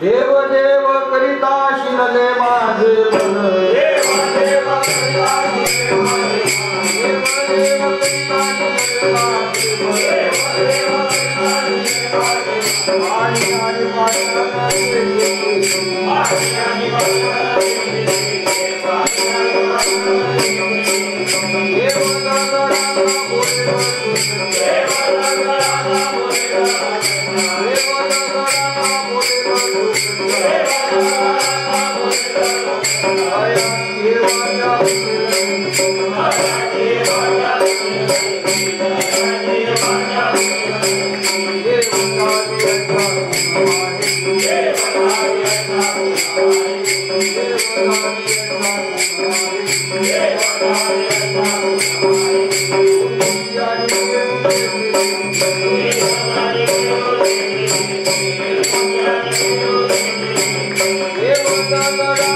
देव देव करिता शिरले माझे मन देव देव करिता शिरले माझे देव देव करिता शिरले माझे देव देव करिता शिरले माझे आणि पाठवणारे आणि पाठवणारे देव दादाना बोले देव दादाना बोले देव दादाना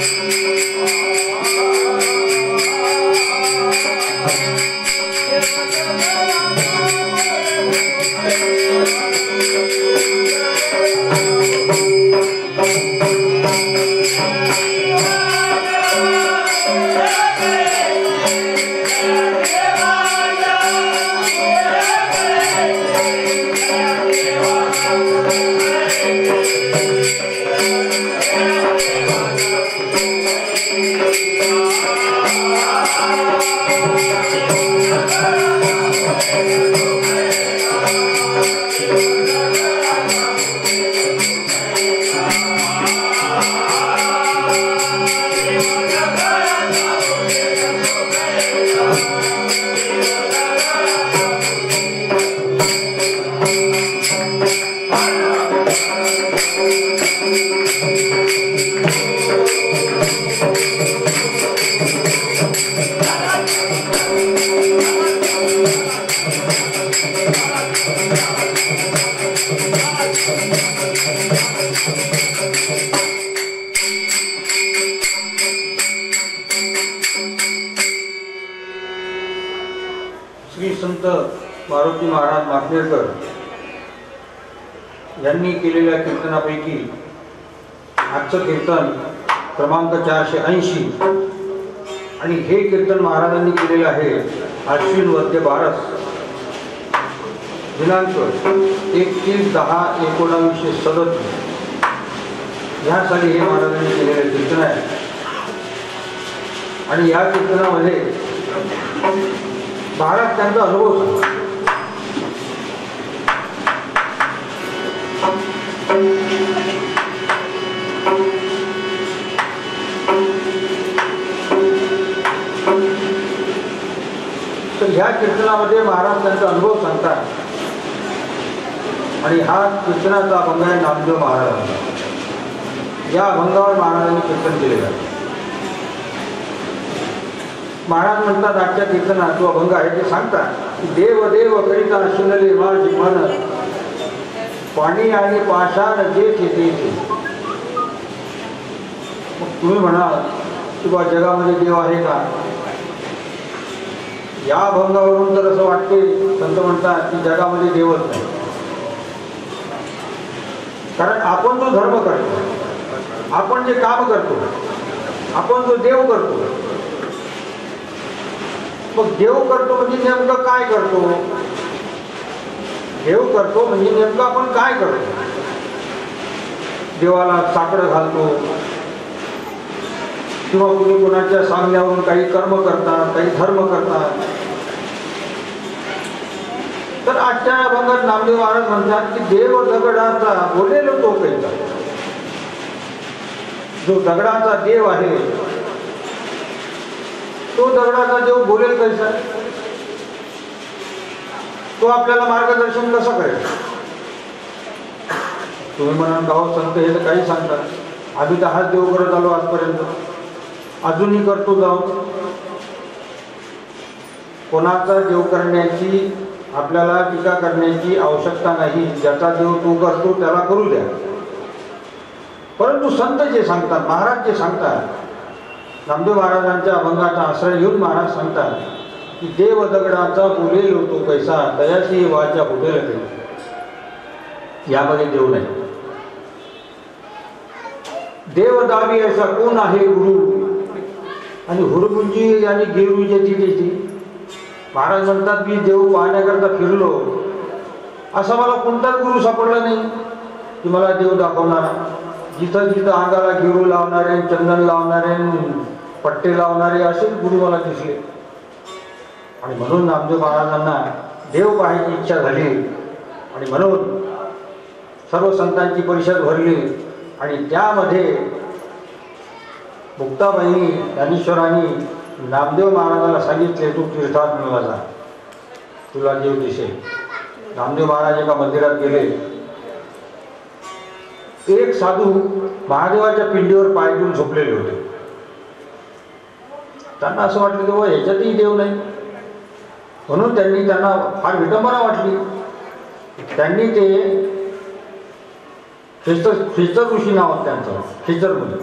श्री संत मारुती महाराज माखनेरकर यांनी केलेल्या कीर्तनापैकी आजचं कीर्तन क्रमांक 480 आणि हे कीर्तन महाराजांनी केलेलं आहे अश्विन वद्य 12 दिनांक 31/10/1937 या साली हे महाराजांनी केलेलं कीर्तन आहे। आणि या कीर्तनामध्ये महाराज त्यांचा अनुभव सांगतात। तर ह्या कीर्तनामध्ये महाराज त्यांचा अनुभव सांगतात आणि हा कीर्तनाचा अभंग आहे नामदेव महाराजांचा। या अभंगावर महाराजांनी कीर्तन केलेलं आहे। महाराज म्हणतात आजच्या कीर्तनात जो अभंग आहे ते सांगतात की देव देव करिता सुनले माझे मन पाणी आणि पाषाण जे ते मग तुम्ही म्हणाल की बा जगामध्ये देव आहे का? या अभंगावरून तर असं वाटते, संत म्हणतात की जगामध्ये देवच नाही। कारण आपण जो धर्म करतो, आपण जे काम करतो, आपण जो देव करतो, मग देव करतो म्हणजे नेमकं काय करतो? देव करतो म्हणजे नेमकं आपण काय करतो? देवाला साकडं घालतो किंवा कुणी कोणाच्या सांगण्यावरून काही कर्म करतात, काही धर्म करतात। तर आजच्या अभंगात नामदेव महाराज म्हणतात की देव दगडाचा बोलेलो तो कैसा। जो दगडाचा देव आहे तो दगडाचा देव बोलेल कैसा? तो आपल्याला मार्गदर्शन कसं करेल? तुम्ही म्हणाल गाव संत हे तर काही सांगतात, आम्ही तर हाच देव करत आलो आजपर्यंत, अजूनही करतो जाऊ। कोणाचा देव करण्याची आपल्याला टीका करण्याची आवश्यकता नाही। ज्याचा देव तो करतो त्याला करू द्या। परंतु संत जे सांगतात, महाराज जे सांगतात, नामदेव महाराजांच्या अभंगाचा आश्रय घेऊन महाराज सांगतात की देव दगडाचा बोलेलो तो कैसा तयाची वाचा फुटेल काही। यामध्ये देव नाही। देव दावी असा कोण आहे गुरु आणि हुरमुंजी आणि गेरू ज्याची त्याची। महाराज म्हणतात मी देव पाहण्याकरता फिरलो, असा मला कोणताच गुरु सापडला नाही की मला देव दाखवणारा। जिथं जिथं अंगाला गिरू लावणारे, चंदन लावणारे, पट्टे लावणारे असेच गुरु मला दिसले। आणि म्हणून नामदेव महाराजांना देव पाहायची इच्छा झाली आणि म्हणून सर्व संतांची परिषद भरली आणि त्यामध्ये मुक्ताबाई ज्ञानेश्वरांनी नामदेव महाराजाला सांगितले तू तीर्थाटनाला जा, तुला देव दिसेल। नामदेव महाराज एका मंदिरात गेले, एक साधू महादेवाच्या पिंडीवर पाय देऊन झोपलेले होते। त्यांना असं वाटलं की बाबा ह्याच्यातही देव नाही, म्हणून त्यांना फार विडंबना वाटली। त्यांनी ते खेचर ऋषी नाव त्यांचं, खेचर म्हणजे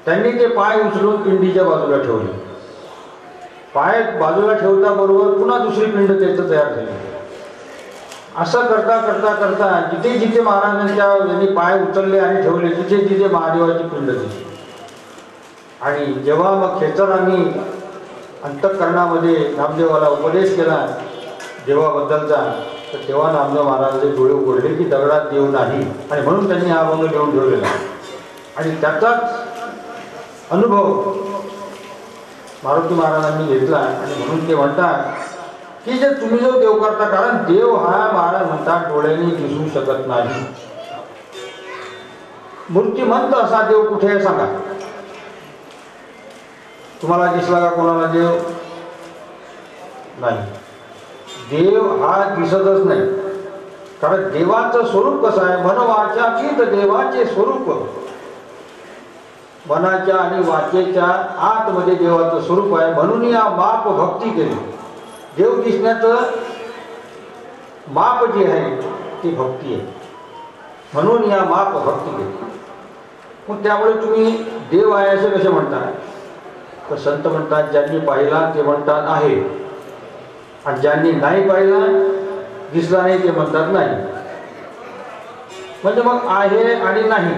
त्यांनी ते पाय उचलून पिंडीच्या बाजूला ठेवले. पाय बाजूला ठेवता बरोबर पुन्हा दुसरी पिंड त्याचं तयार झाली. असं करता करता करता जिथे जिथे महाराजांच्या यांनी पाय उचलले आणि ठेवले तिथे तिथे महादेवाची पिंड दिली. आणि जेव्हा मग खेचरांनी अंतःकरणामध्ये नामदेवाला उपदेश केला देवाबद्दलचा, तर तेव्हा नामदेव महाराजांचे डोळे उघडले की दगडात देव नाही, आणि म्हणून त्यांनी हा अभंग लिहून ठेवलेला. आणि त्याचाच अनुभव मारुती महाराजांनी घेतला. आणि म्हणून ते म्हणतात की जे तुम्ही जो देव करता, कारण देव हा महाराज म्हणतात डोळ्यांनी दिसू शकत नाही. मूर्तिमंत असा देव कुठे आहे सांगा? तुम्हाला दिसला का कोणाला देव? नाही. देव हा दिसतच नाही. कारण देवाचं स्वरूप कसं आहे? मन वाचा चित देवाचे स्वरूप. मनाच्या आणि वाचेच्या आतमध्ये देवाचं स्वरूप आहे. म्हणून या माप भक्ती केली. देव दिसण्याचं माप जे आहे ती भक्ती आहे. म्हणून या माप भक्ती केली. मग त्यामुळे तुम्ही देव आहे असे कसे म्हणता? तर संत म्हणतात ज्यांनी पाहिला ते म्हणतात आहे, आणि ज्यांनी नाही पाहिला दिसला नाही ते म्हणतात नाही. म्हणजे मग आहे आणि नाही,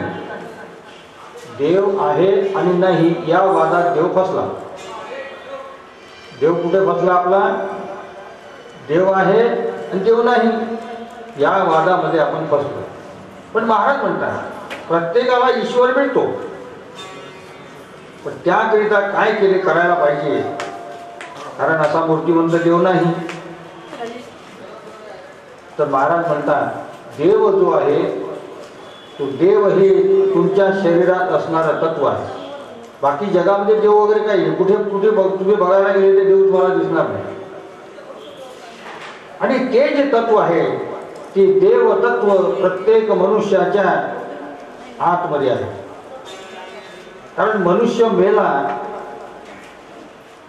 देव आहे आणि नाही या वादात देव फसला. देव कुठे फसला आपला? देव आहे आणि देव नाही या वादामध्ये आपण फसलो. पण महाराज म्हणतात प्रत्येकाला ईश्वर मिळतो, पण त्याकरिता काय केले करायला पाहिजे? कारण असा मूर्तिमंत देव नाही. तर महाराज म्हणतात देव जो आहे तो देव हे तुमच्या शरीरात असणारं तत्व आहे. बाकी जगामध्ये देव वगैरे काही नाही. कुठे कुठे तुम्ही बघायला गेले ते देव तुम्हाला दिसणार नाही. आणि ते जे तत्व आहे ते देव तत्व प्रत्येक मनुष्याच्या आतमध्ये आहे. कारण मनुष्य मेला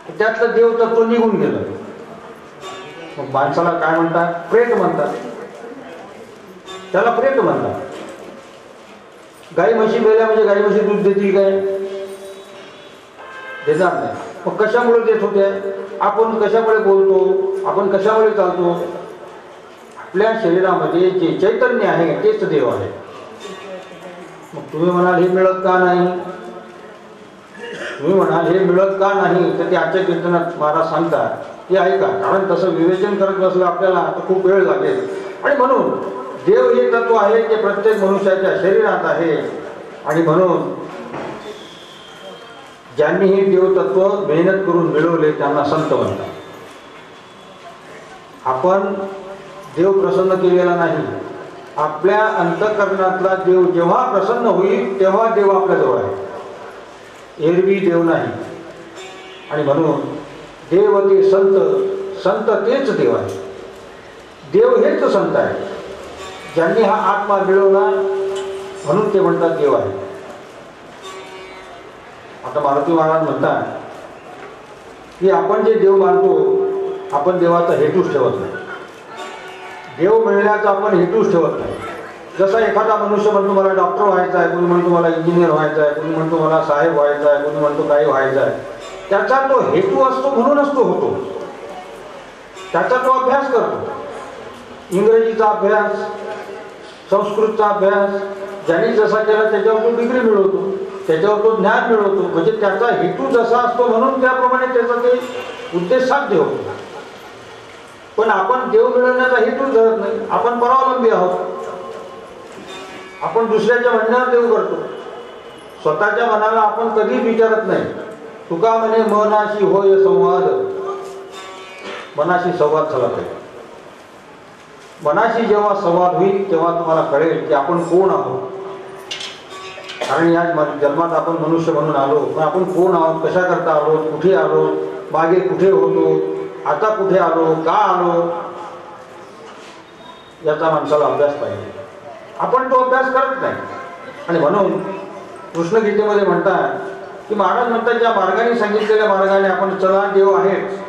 त्यातलं देव तत्व निघून गेलं. मग माणसाला काय म्हणतात? प्रेत म्हणतात. त्याला प्रेत म्हणतात. गाई म्हशी मेल्या म्हणजे गाई म्हशी दूध देतील काय? देणार नाही. मग कशामुळे देत होते? आपण कशामुळे बोलतो? आपण कशामुळे चालतो? आपल्या शरीरामध्ये जे चैतन्य आहे तेच देव आहे. मग तुम्ही म्हणाल हे मिळत का नाही? तुम्ही म्हणाल हे मिळत का नाही? तर ते आजच्या कीर्तनात महाराज सांगतात की आहे का? कारण तसं विवेचन करत बसलं आपल्याला तर खूप वेळ लागेल. आणि म्हणून देव हे तत्व आहे जे प्रत्येक मनुष्याच्या शरीरात आहे. आणि म्हणून ज्यांनी हे देवतत्व मेहनत करून मिळवले त्यांना संत म्हणतात. आपण देव प्रसन्न केलेला नाही. आपल्या अंतःकरणातला देव जेव्हा प्रसन्न होईल तेव्हा देव आपल्याजवळ आहे, एरवी देव नाही. आणि म्हणून देव ते संत, संत तेच देव आहे. देव हेच संत आहे. ज्यांनी हा आत्मा मिळवला म्हणून ते म्हणतात देव आहे. आता मारुती महाराज म्हणतात की आपण जे देव मानतो आपण देवाचा हेतूच ठेवत नाही. देव मिळण्याचा आपण हेतूच ठेवत नाही. जसा एखादा मनुष्य म्हणतो मला डॉक्टर व्हायचा आहे, कोणी म्हणतो मला इंजिनियर व्हायचा आहे, कोणी म्हणतो मला साहेब व्हायचा आहे, कोणी म्हणतो काही व्हायचं आहे. त्याचा तो हेतू असतो म्हणूनच तो होतो. त्याचा तो अभ्यास करतो. इंग्रजीचा अभ्यास, संस्कृतचा अभ्यास ज्यांनी जसा केला त्याच्यावर तो डिग्री मिळवतो, त्याच्यावर तो ज्ञान मिळवतो. म्हणजे त्याचा हेतू जसा असतो म्हणून त्याप्रमाणे त्याचा ते उद्देश साध्य होतो. पण आपण देव मिळवण्याचा हेतू धरत नाही. आपण परावलंबी आहोत. आपण दुसऱ्याच्या म्हणण्यावर देव करतो. स्वतःच्या मनाला आपण कधीच विचारत नाही. तुका म्हणे मनाशी होय संवाद. मनाशी संवाद झाला पाहिजे. मनाशी जेव्हा संवाद होईल तेव्हा तुम्हाला कळेल की आपण कोण आहोत. कारण या जन्मात आपण मनुष्य म्हणून आलो, पण आपण कोण आहोत, कशा करता आलो, कुठे आलो, मागे कुठे होतो, आता कुठे आलो, का आलो, याचा माणसाला अभ्यास पाहिजे. आपण तो अभ्यास करत नाही. आणि म्हणून कृष्णगीतेमध्ये म्हणतात की महाराज म्हणतात ज्या मार्गाने सांगितलेल्या मार्गाने आपण चला, देव आहेच.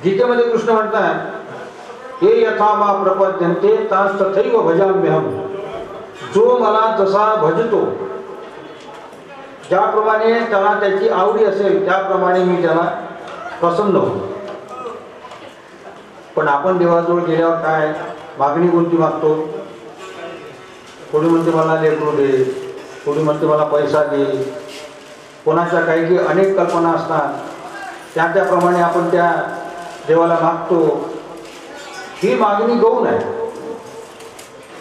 गीतेमध्ये कृष्ण म्हणतात हे यथा मा प्रपद्यन्ते तास तथैव भजाम्यहम्. जो मला जसा भजतो, ज्याप्रमाणे त्याला त्याची आवडी असेल त्याप्रमाणे मी त्याला प्रसन्न होतो. पण आपण देवाजवळ गेल्यावर काय मागणी कोणती मागतो? कोणी म्हणते मला लेकरू दे, कोणी म्हणते मला पैसा दे, कोणाच्या काही अनेक कल्पना असतात, त्याप्रमाणे आपण त्या देवाला मागतो. ही मागणी गौण आहे.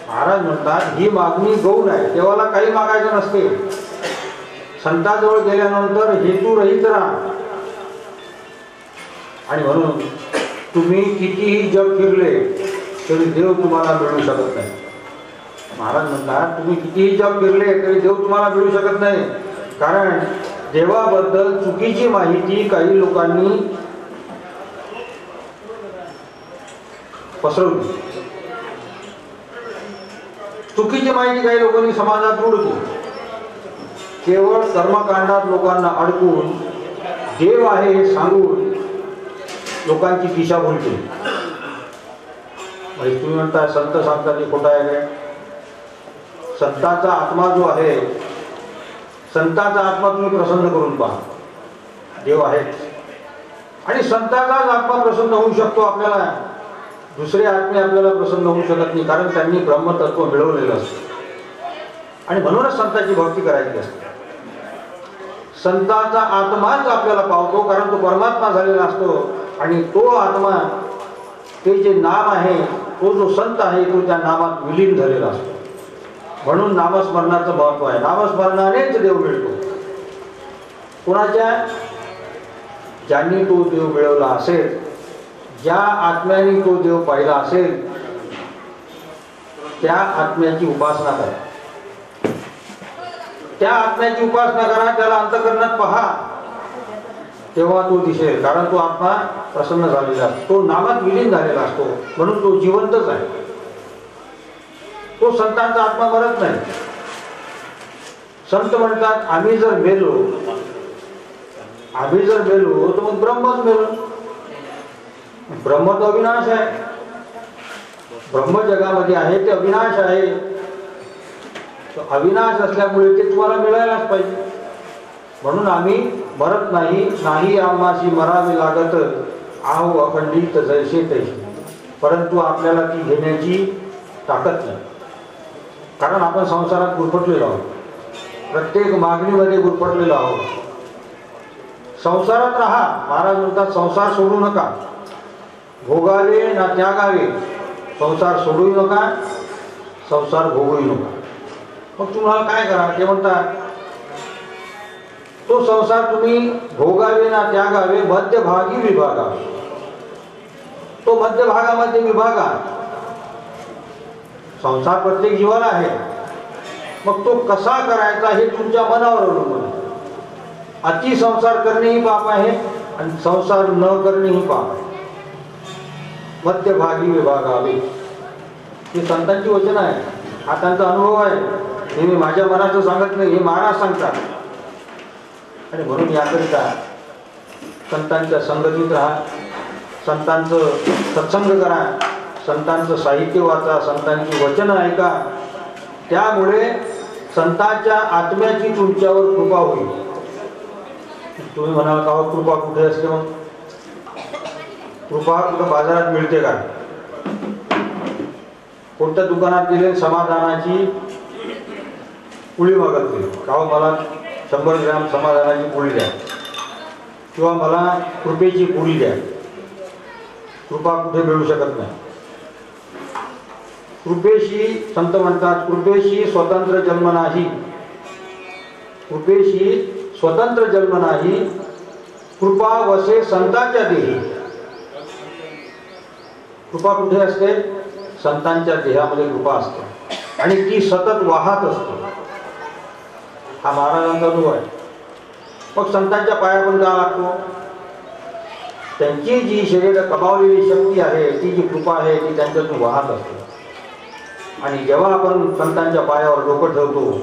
महाराज म्हणतात ही मागणी गौण आहे. देवाला काही मागायचं नसते. संताजवळ गेल्यानंतर हेतुरहित राहा. आणि म्हणून तुम्ही कितीही जग फिरले तरी देव तुम्हाला मिळू शकत नाही. महाराज म्हणतात तुम्ही कितीही जग फिरले तरी देव तुम्हाला मिळू शकत नाही. कारण देवाबद्दल चुकीची माहिती काही लोकांनी पसरवली. चुकीची माहिती काही लोकांनी समाजात उडवली. केवळ कर्मकांडात लोकांना अडकून देव आहे हे सांगून लोकांची दिशाभूल केली. म्हणजे तुम्ही म्हणता संत सांगतात हे खोटं आहे काय? संताचा आत्मा जो आहे, संताचा आत्मा तुम्ही प्रसन्न करून पहा. देव आहे आणि संताचाच आत्मा प्रसन्न होऊ शकतो. आपल्याला दुसरे आत्मे आपल्याला प्रसन्न होऊ शकत नाही. कारण त्यांनी ब्रह्मतत्व मिळवलेलं असतं आणि म्हणूनच संताची भक्ती करायची असते. संतांचा आत्माच आपल्याला पावतो कारण तो परमात्मा झालेला असतो. आणि तो आत्मा, ते जे नाम आहे, तो जो संत आहे तो त्या नामात विलीन झालेला असतो. म्हणून नामस्मरणाचं महत्व आहे. नामस्मरणानेच देव मिळतो. कोणाच्या? ज्यांनी तो देव मिळवला असेल, ज्या आत्म्याने तो देव पाहिला असेल, त्या आत्म्याची उपासना करा. त्या आत्म्याची उपासना करा, त्याला अंतःकरणात पहा, तेव्हा तो दिसेल. कारण तो आत्मा प्रसन्न झालेला असतो, तो नामात विलीन झालेला असतो. म्हणून तो जिवंतच आहे. तो संतांचा आत्मा मरत नाही. संत म्हणतात आम्ही जर मेलो तर मग ब्रह्मच मेलो. ब्रह्म तो अविनाश आहे. ब्रह्म जगामध्ये आहे ते अविनाश आहे. तो अविनाश असल्यामुळे ते तुम्हाला मिळायलाच पाहिजे. म्हणून आम्ही मरत नाही आम्हाशी मरावे लागत आहो अखंडित जैसे तैसे. परंतु आपल्याला ती घेण्याची ताकद नाही. कारण आपण संसारात गुरफटलेलो आहोत. प्रत्येक मागणीमध्ये गुरफटलेलो आहोत. संसारात राहा. महाराज म्हणतात संसार सोडू नका. भोगावे ना त्यागावे. संसार सोडूही नका, संसार भोगूही नका. मग तुम्हाला काय करा? ते म्हणतात तो संसार तुम्ही भोगावे ना त्यागावे, मध्यभागी विभागा. तो मध्यभागामध्ये विभागा. संसार प्रत्येक जीवाला आहे. मग तो कसा करायचा हे तुमच्या मनावर अवलंबून आहे. अति संसार करणेही पाप आहे आणि संसार न करणेही पाप आहे. मध्यभागी विभागावे ही संतांची वचन आहे. हा त्यांचा अनुभव आहे. हे मी माझ्या मनाचं सांगत नाही, हे महाराज सांगतात. आणि म्हणून याकरिता संतांच्या संगतीत राहा. संतांचं सत्संग करा. संतांचं साहित्य वाचा. संतांची वचनं ऐका. त्यामुळे संतांच्या आत्म्याची तुमच्यावर कृपा होईल. तुम्ही म्हणाल का कृपा कुठे असते? मग कृपा कुठं बाजारात मिळते का? कोणत्या दुकानात गेले समाधानाची पोळी मागतली का मला 100 ग्रॅम समाधानाची पोळी द्या किंवा मला कृपेची पोळी द्या. कृपा कुठे मिळू शकत नाही. कृपेशी संत म्हणतात कृपेशी स्वतंत्र जन्म नाही. कृपेशी स्वतंत्र जन्म नाही. कृपा वसे संतांच्या देही. कृपा कुठे असते? संतांच्या देहामध्ये कृपा असते आणि ती सतत वाहत असते. हा महाराजांचा अनुभव आहे. मग संतांच्या पाया पण का लागतो? त्यांची जी शरीर कमावलेली शक्ती आहे, ती जी कृपा आहे ती त्यांच्यातून वाहत असते. आणि जेव्हा आपण संतांच्या पायावर डोकं ठेवतो,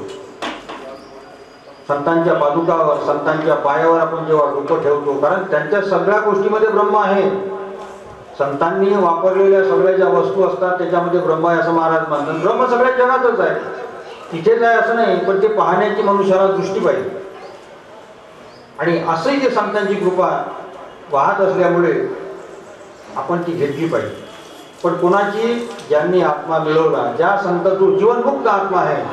संतांच्या पादुकावर, संतांच्या पायावर आपण जेव्हा डोकं ठेवतो, कारण त्यांच्या सगळ्या गोष्टीमध्ये ब्रह्म आहे. संतांनी वापरलेल्या सगळ्या ज्या वस्तू असतात त्याच्यामध्ये ब्रह्म आहे असं महाराज म्हणतात. ब्रह्म सगळ्या जगातच आहे. तिथेच आहे असं नाही, पण ते पाहण्याची मनुष्याला दृष्टी पाहिजे. आणि असंही जे संतांची कृपा वाहत असल्यामुळे आपण ती घेतली पाहिजे. पण कोणाची, ज्यांनी आत्मा मिळवला, ज्या संत जो जीवनमुक्त आत्मा आहे,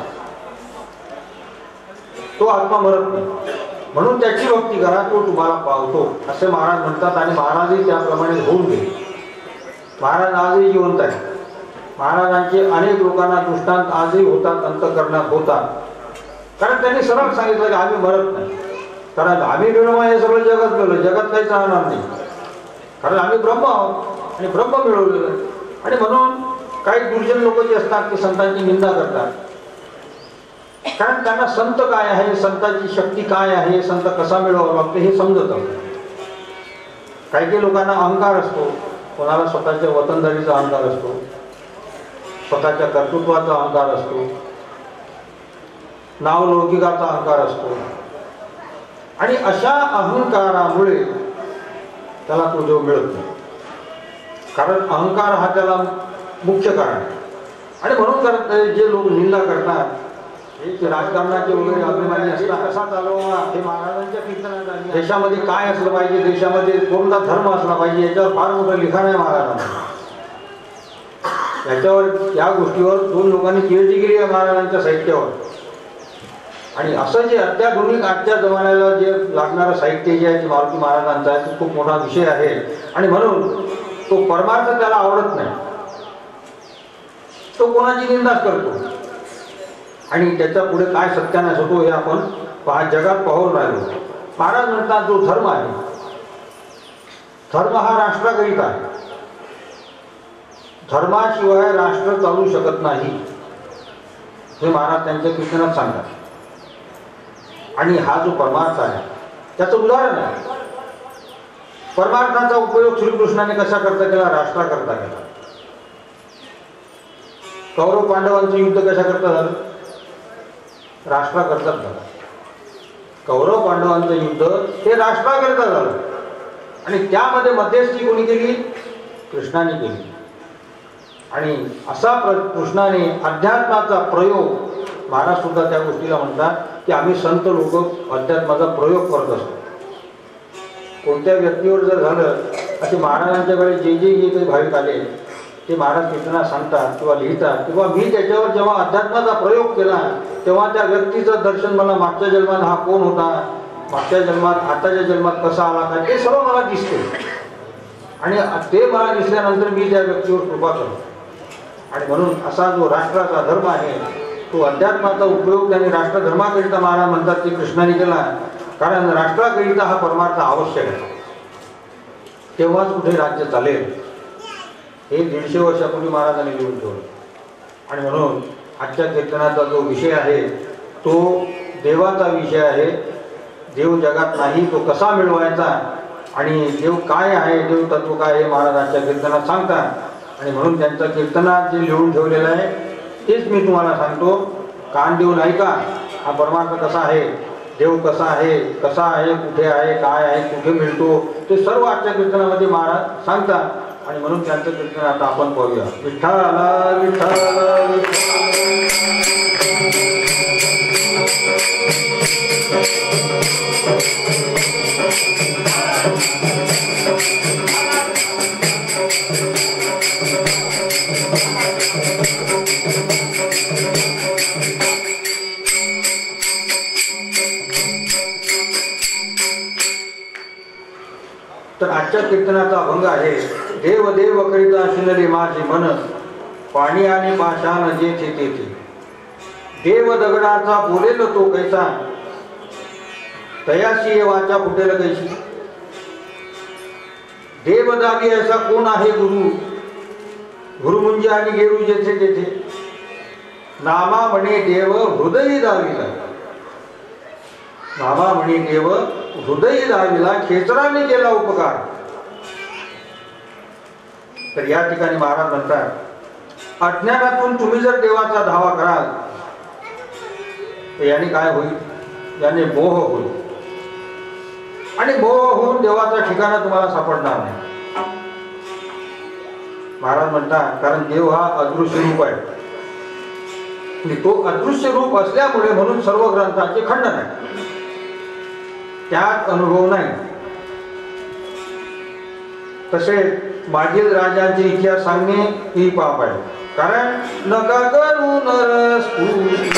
तो आत्मा मरत नाही, म्हणून त्याची भक्ती करा, तो तुम्हाला पावतो असे महाराज म्हणतात. आणि महाराजही त्याप्रमाणे होऊन गेले. महाराज आजही जिवंत आहे. महाराजांचे अनेक लोकांना दृष्टांत आजही होतात, अंतःकरणात होतात. कारण त्यांनी सरळ सांगितलं की आम्ही मरत नाही. कारण आम्ही मिळवलं हे सगळं जगत मिळवलं, जगत काही चालणार नाही. कारण आम्ही ब्रह्म आहोत आणि ब्रह्म मिळवलेलं. आणि म्हणून काही दुर्जन लोक जे असतात ते संतांची निंदा करतात. कारण त्यांना संत काय आहे, संतांची शक्ती काय आहे, संत कसा मिळवावा लागतो हे समजत. काही काही लोकांना अहंकार असतो. कोणाला स्वतःच्या वतनदारीचा अहंकार असतो, स्वतःच्या कर्तृत्वाचा अहंकार असतो, नावलौकिकाचा अहंकार असतो. आणि अशा अहंकारामुळे त्याला तो देव मिळत नाही. कारण अहंकार हा त्याला मुख्य कारण आहे. आणि म्हणून जे लोक निंदा करतात, हे राजकारणाचे वगैरे अभिमानी असतात, कसा चालवा हे महाराजांच्या कीर्तनात. देशामध्ये काय असलं पाहिजे, देशामध्ये कोणता धर्म असला पाहिजे, याच्यावर फार मोठं लिखाण आहे महाराजांना. याच्यावर, या गोष्टीवर 2 लोकांनी पीएचडी केली आहे महाराजांच्या साहित्यावर. आणि असं जे अत्याधुनिक आजच्या जमान्याला जे लागणारं साहित्य जे आहे ते मारुती महाराजांचं आहे, तो खूप मोठा विषय आहे. आणि म्हणून तो परमार्थ त्याला आवडत नाही, तो कोणाची निंदाच करतो. आणि त्याच्या पुढे काय सत्यानाश होतो हे आपण जगात पाहून राहिलो. महाराज म्हणतात जो धर्म आहे, धर्म हा राष्ट्राकरिता आहे. धर्माशिवाय राष्ट्र चालू शकत नाही हे महाराज त्यांच्या कीर्तनात सांगतात. आणि हा जो परमार्थ आहे त्याचं उदाहरण आहे. परमार्थाचा उपयोग श्रीकृष्णाने कशा करता केला, राष्ट्राकरता केला. कौरव पांडवांचं युद्ध कशा करता झालं, राष्ट्राकरता झालं. कौरव पांडवांचं युद्ध हे राष्ट्राकरता झालं. आणि त्यामध्ये मध्यस्थी कोणी केली, कृष्णाने केली. आणि असा कृष्णाने अध्यात्माचा प्रयोग, महाराज सुद्धा त्या गोष्टीला म्हणतात की आम्ही संत लोक अध्यात्माचा प्रयोग करत असतो. कोणत्या व्यक्तीवर जर झालं, असे महाराजांच्याकडे जे काही भाविक आले ते महाराज कीर्तनात सांगतात किंवा लिहितात, किंवा मी त्याच्यावर जेव्हा अध्यात्माचा प्रयोग केला तेव्हा त्या व्यक्तीचं दर्शन मला मागच्या जन्मात हा कोण होता, मागच्या जन्मात, आताच्या जन्मात कसा आला काय, ते सर्व मला दिसते. आणि ते मला दिसल्यानंतर मी त्या व्यक्तीवर कृपा करतो. आणि म्हणून असा जो राष्ट्राचा धर्म आहे, तो अध्यात्माचा उपयोग त्यांनी राष्ट्रधर्माकरिता महाराज म्हणतात की कृष्णाने केला. कारण राष्ट्राकरिता हा परमार्थ आवश्यक आहे, तेव्हाच कुठे राज्य चालेल. हे 150 वर्षापूर्वी महाराजांनी लिहून ठेवलं. आणि म्हणून आजच्या कीर्तनाचा जो विषय आहे तो देवाचा विषय आहे. देव जगात नाही, तो कसा मिळवायचा आणि देव काय आहे, देव तत्व काय हे महाराज आजच्या कीर्तनात सांगतात. आणि म्हणून त्यांच्या कीर्तनात जे लिहून ठेवलेलं आहे तेच मी तुम्हाला सांगतो. कान देऊन ऐका, हा परमार्थ कसा आहे, देव कसा आहे, कुठे आहे, काय आहे, कुठे मिळतो, ते सर्व आजच्या कीर्तनामध्ये महाराज सांगतात. आणि म्हणून त्यांचं कीर्तन आता आपण पाहूया. विठ्ठला विठ्ठल तर आजच्या कीर्तनाचा अभंग आहे. देव देव करिता शिनले माझे मन, पाणी आणि पाषाण जेथे तेथे. देव दगडाचा बोलेल तो कैसा, तयाशी वाचा फुटेल कैशी. देव दावी ऐसा कोण आहे गुरु, गुरु मुंजे आणि गेरू जेथे तेथे. नामा म्हणे देव हृदयी दाविला, नामा म्हणे देव हृदयी दाविला, खेचराने केला उपकार. तर या ठिकाणी महाराज म्हणतात, अज्ञानातून तुम्ही जर देवाचा धावा कराल तर याने काय होईल, याने मोह होईल. आणि मोह होऊन देवाचा ठिकाणा तुम्हाला सापडणार नाही. महाराज म्हणतात कारण देव हा अदृश्य रूप आहे. तो अदृश्य रूप असल्यामुळे म्हणून सर्व ग्रंथांचे खंडन आहे, त्यात अनुभव नाही. तसेच मागील राजांचे इतिहास सांगणे ही पाप आहे. कारण नका करू नरस्तुती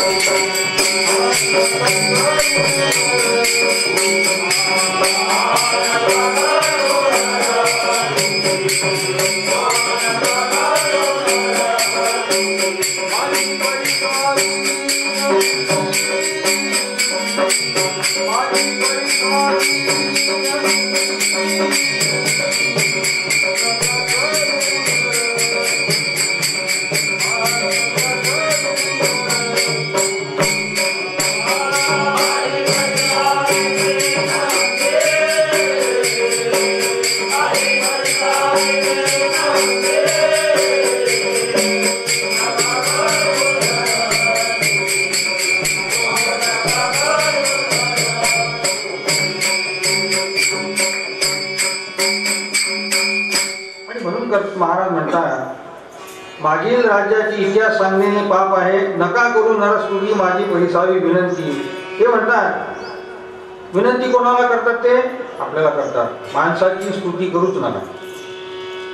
महाराज म्हणतात, मागील राज्याची इतिहास सांगणे पाप आहे, नका करू नरस्तुती माझी परिसावी विनंती. ते म्हणतात, विनंती कोणाला करतात? ते आपल्याला करतात. माणसाची स्तुती करूच नका.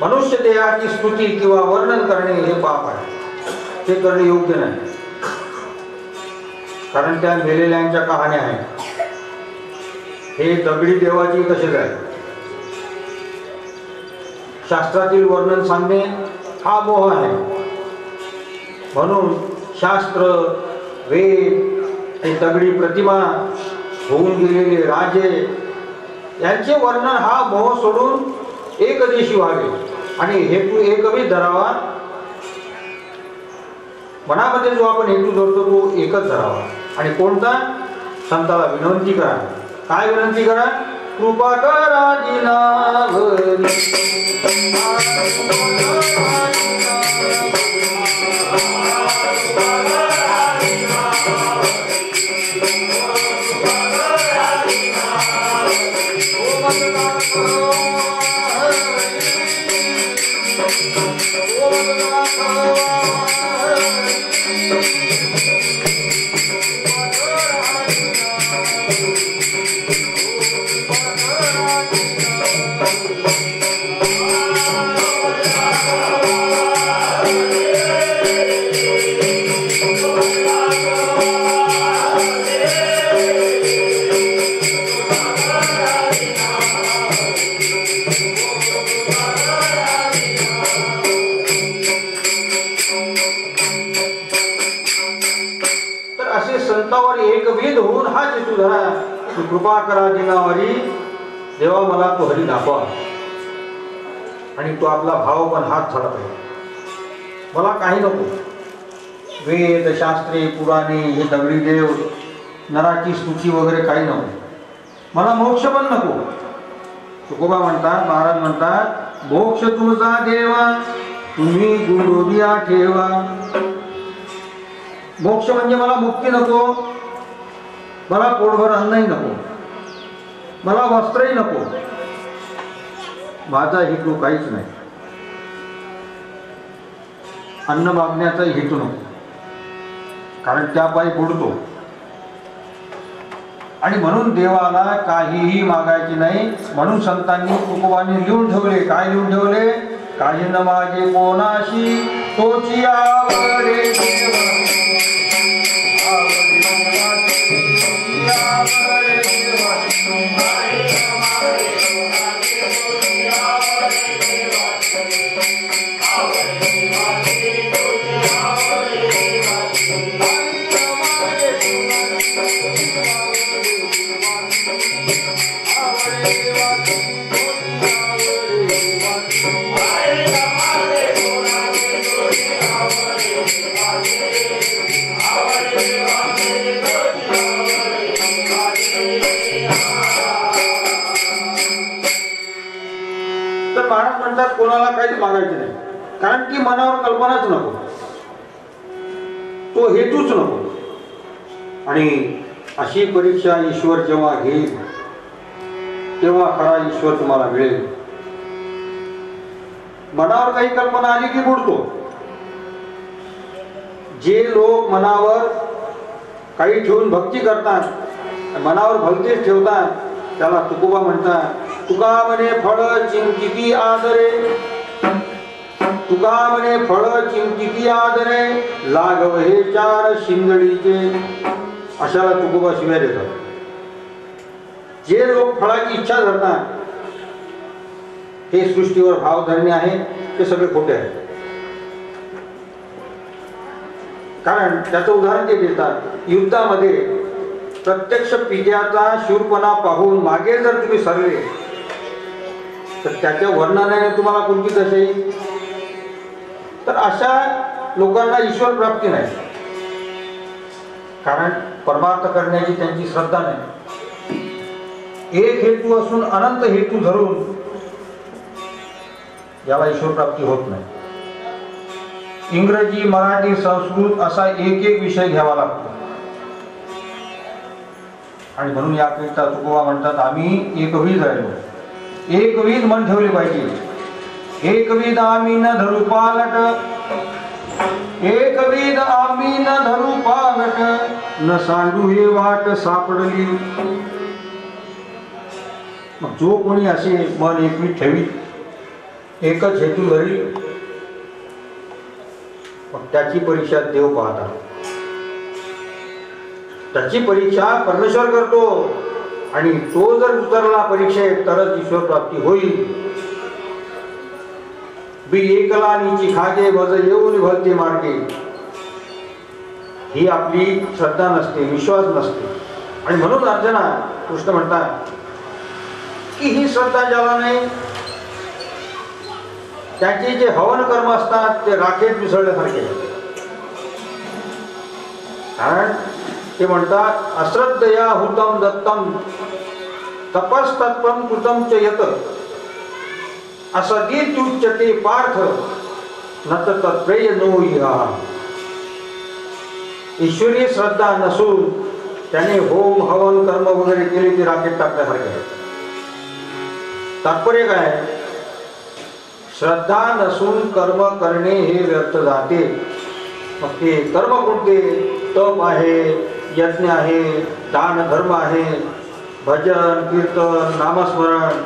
मनुष्य देहाची स्तुती किंवा वर्णन करणे हे पाप आहे, ते करणे योग्य नाही. कारण त्या मेलेल्यांच्या कहाण्या आहेत. हे दगडी देवाची तसेच आहे. शास्त्रातील वर्णन सांगणे हा मोह आहे. म्हणून शास्त्र, वेद, हे दगडी प्रतिमा, होऊन गेलेले राजे यांचे वर्णन हा मोह सोडून एकदेशी व्हावे आणि हेतू एकही धरावा. मनामध्ये जो आपण हेतू धरतो तो एकच धरावा. आणि कोणता? संताला विनंती करा. काय विनंती करा? कृपा करा दिनावरी. एकविध होऊन हा हेतू धरा. कृपा करा दिनावरी. देवा मला तो हरी दाखवा. आणि तो आपला भाव पण हात झाला पाहिजे. मला काही नको. वेद, शास्त्रे, पुराणे, हे दगडी देव, नराची स्तुती वगैरे काही नको. मला मोक्ष पण नको. तुकोबा म्हणतात, महाराज म्हणतात, मोक्ष तुझा देवा तुम्ही गुरुदिया ठेवा. मोक्ष म्हणजे मला मुक्ती नको, मला पोटभर अन्नही नको, मला वस्त्रही नको. माझा हेतू काहीच नाही. अन्न मागण्याचा हेतू नको, कारण त्या पायी बुडतो. आणि म्हणून देवाला काहीही मागायचे नाही. म्हणून संतांनी तुकोबांनी लिहून ठेवले. काय लिहून ठेवले? काही न मागे कोणाशी तोची आवडे देवा. महाराज म्हणतात कोणाला काहीच मागायचे नाही. कारण की मनावर कल्पनाच नको, तो हेतूच नको. आणि अशी परीक्षा ईश्वर जेव्हा घेईल तेव्हा खरा ईश्वर तुम्हाला मिळेल. मनावर काही कल्पना आली की बुडतो. जे लोक मनावर काही ठेवून भक्ती करतात, मनावर भक्तीच ठेवतात, त्याला तुकोबा म्हणतात. तुका म्हणे फळ चिंतिती आदरे, तुका म्हणे फळ चिंतिती आदरे, लागव हे चार शिंदडीचे. अशाला तुकोबा शिव्या देतात. जे लोक फळाची इच्छा धरतात, हे सृष्टीवर भाव धरणे आहे, ते सगळे खोटे आहे. कारण त्याचं उदाहरण ते देतात. युद्धामध्ये प्रत्यक्ष पित्याचा शूरपणा पाहून मागे जर तुम्ही सरले तर त्याच्या वर्णनाने तुम्हाला कोणती दशा येईल? तर अशा लोकांना ईश्वर प्राप्ती नाही. कारण परमार्थ करण्याची त्यांची श्रद्धा नाही. एक हेतू असून अनंत हेतू धरून याला ईश्वर प्राप्ती होत नाही. इंग्रजी, मराठी, संस्कृत असा एक एक विषय घ्यावा लागतो. आणि म्हणून याकरिता तुकोबा म्हणतात, आम्ही एकविध राहिलो. एकविध मन ठेवले पाहिजे. एकविध आम्ही न धरू पालट, एकविध आम्ही न धरू पालट, न सांडू हे वाट सापडली. मग जो कोणी असे मन एकविध ठेवी, एकच हेतू धरी, मग त्याची परीक्षा देव पाहतात. त्याची परीक्षा परमेश्वर करतो. आणि तो जर उतरला परीक्षेत तरच ईश्वर प्राप्ती होईल. बी एकला नीची खागे भज येऊन भलते मार्गे, ही आपली श्रद्धा नसते, विश्वास नसते. आणि म्हणून अर्जुना कृष्ण म्हणतात की ही श्रद्धा ज्याला नाही, त्याचे जे हवन कर्म असतात ते राखेत मिसळल्यासारखे. कारण ते म्हणतात अश्रद्धया हुतम दत्तम तपस्तत्पम कृतम च यत असदीत्युच्यते पार्थ न तत्प्रेय नो इहा. ईश्वरी श्रद्धा नसून त्याने होम हवन कर्म वगैरे केले ते राखेत टाकल्यासारखे आहे. तात्पर्य काय? श्रद्धा नसून कर्म करणे हे व्यर्थ जाते. मग ते कर्म कोणते? तप आहे, यज्ञ आहे, दान धर्म आहे, भजन कीर्तन नामस्मरण.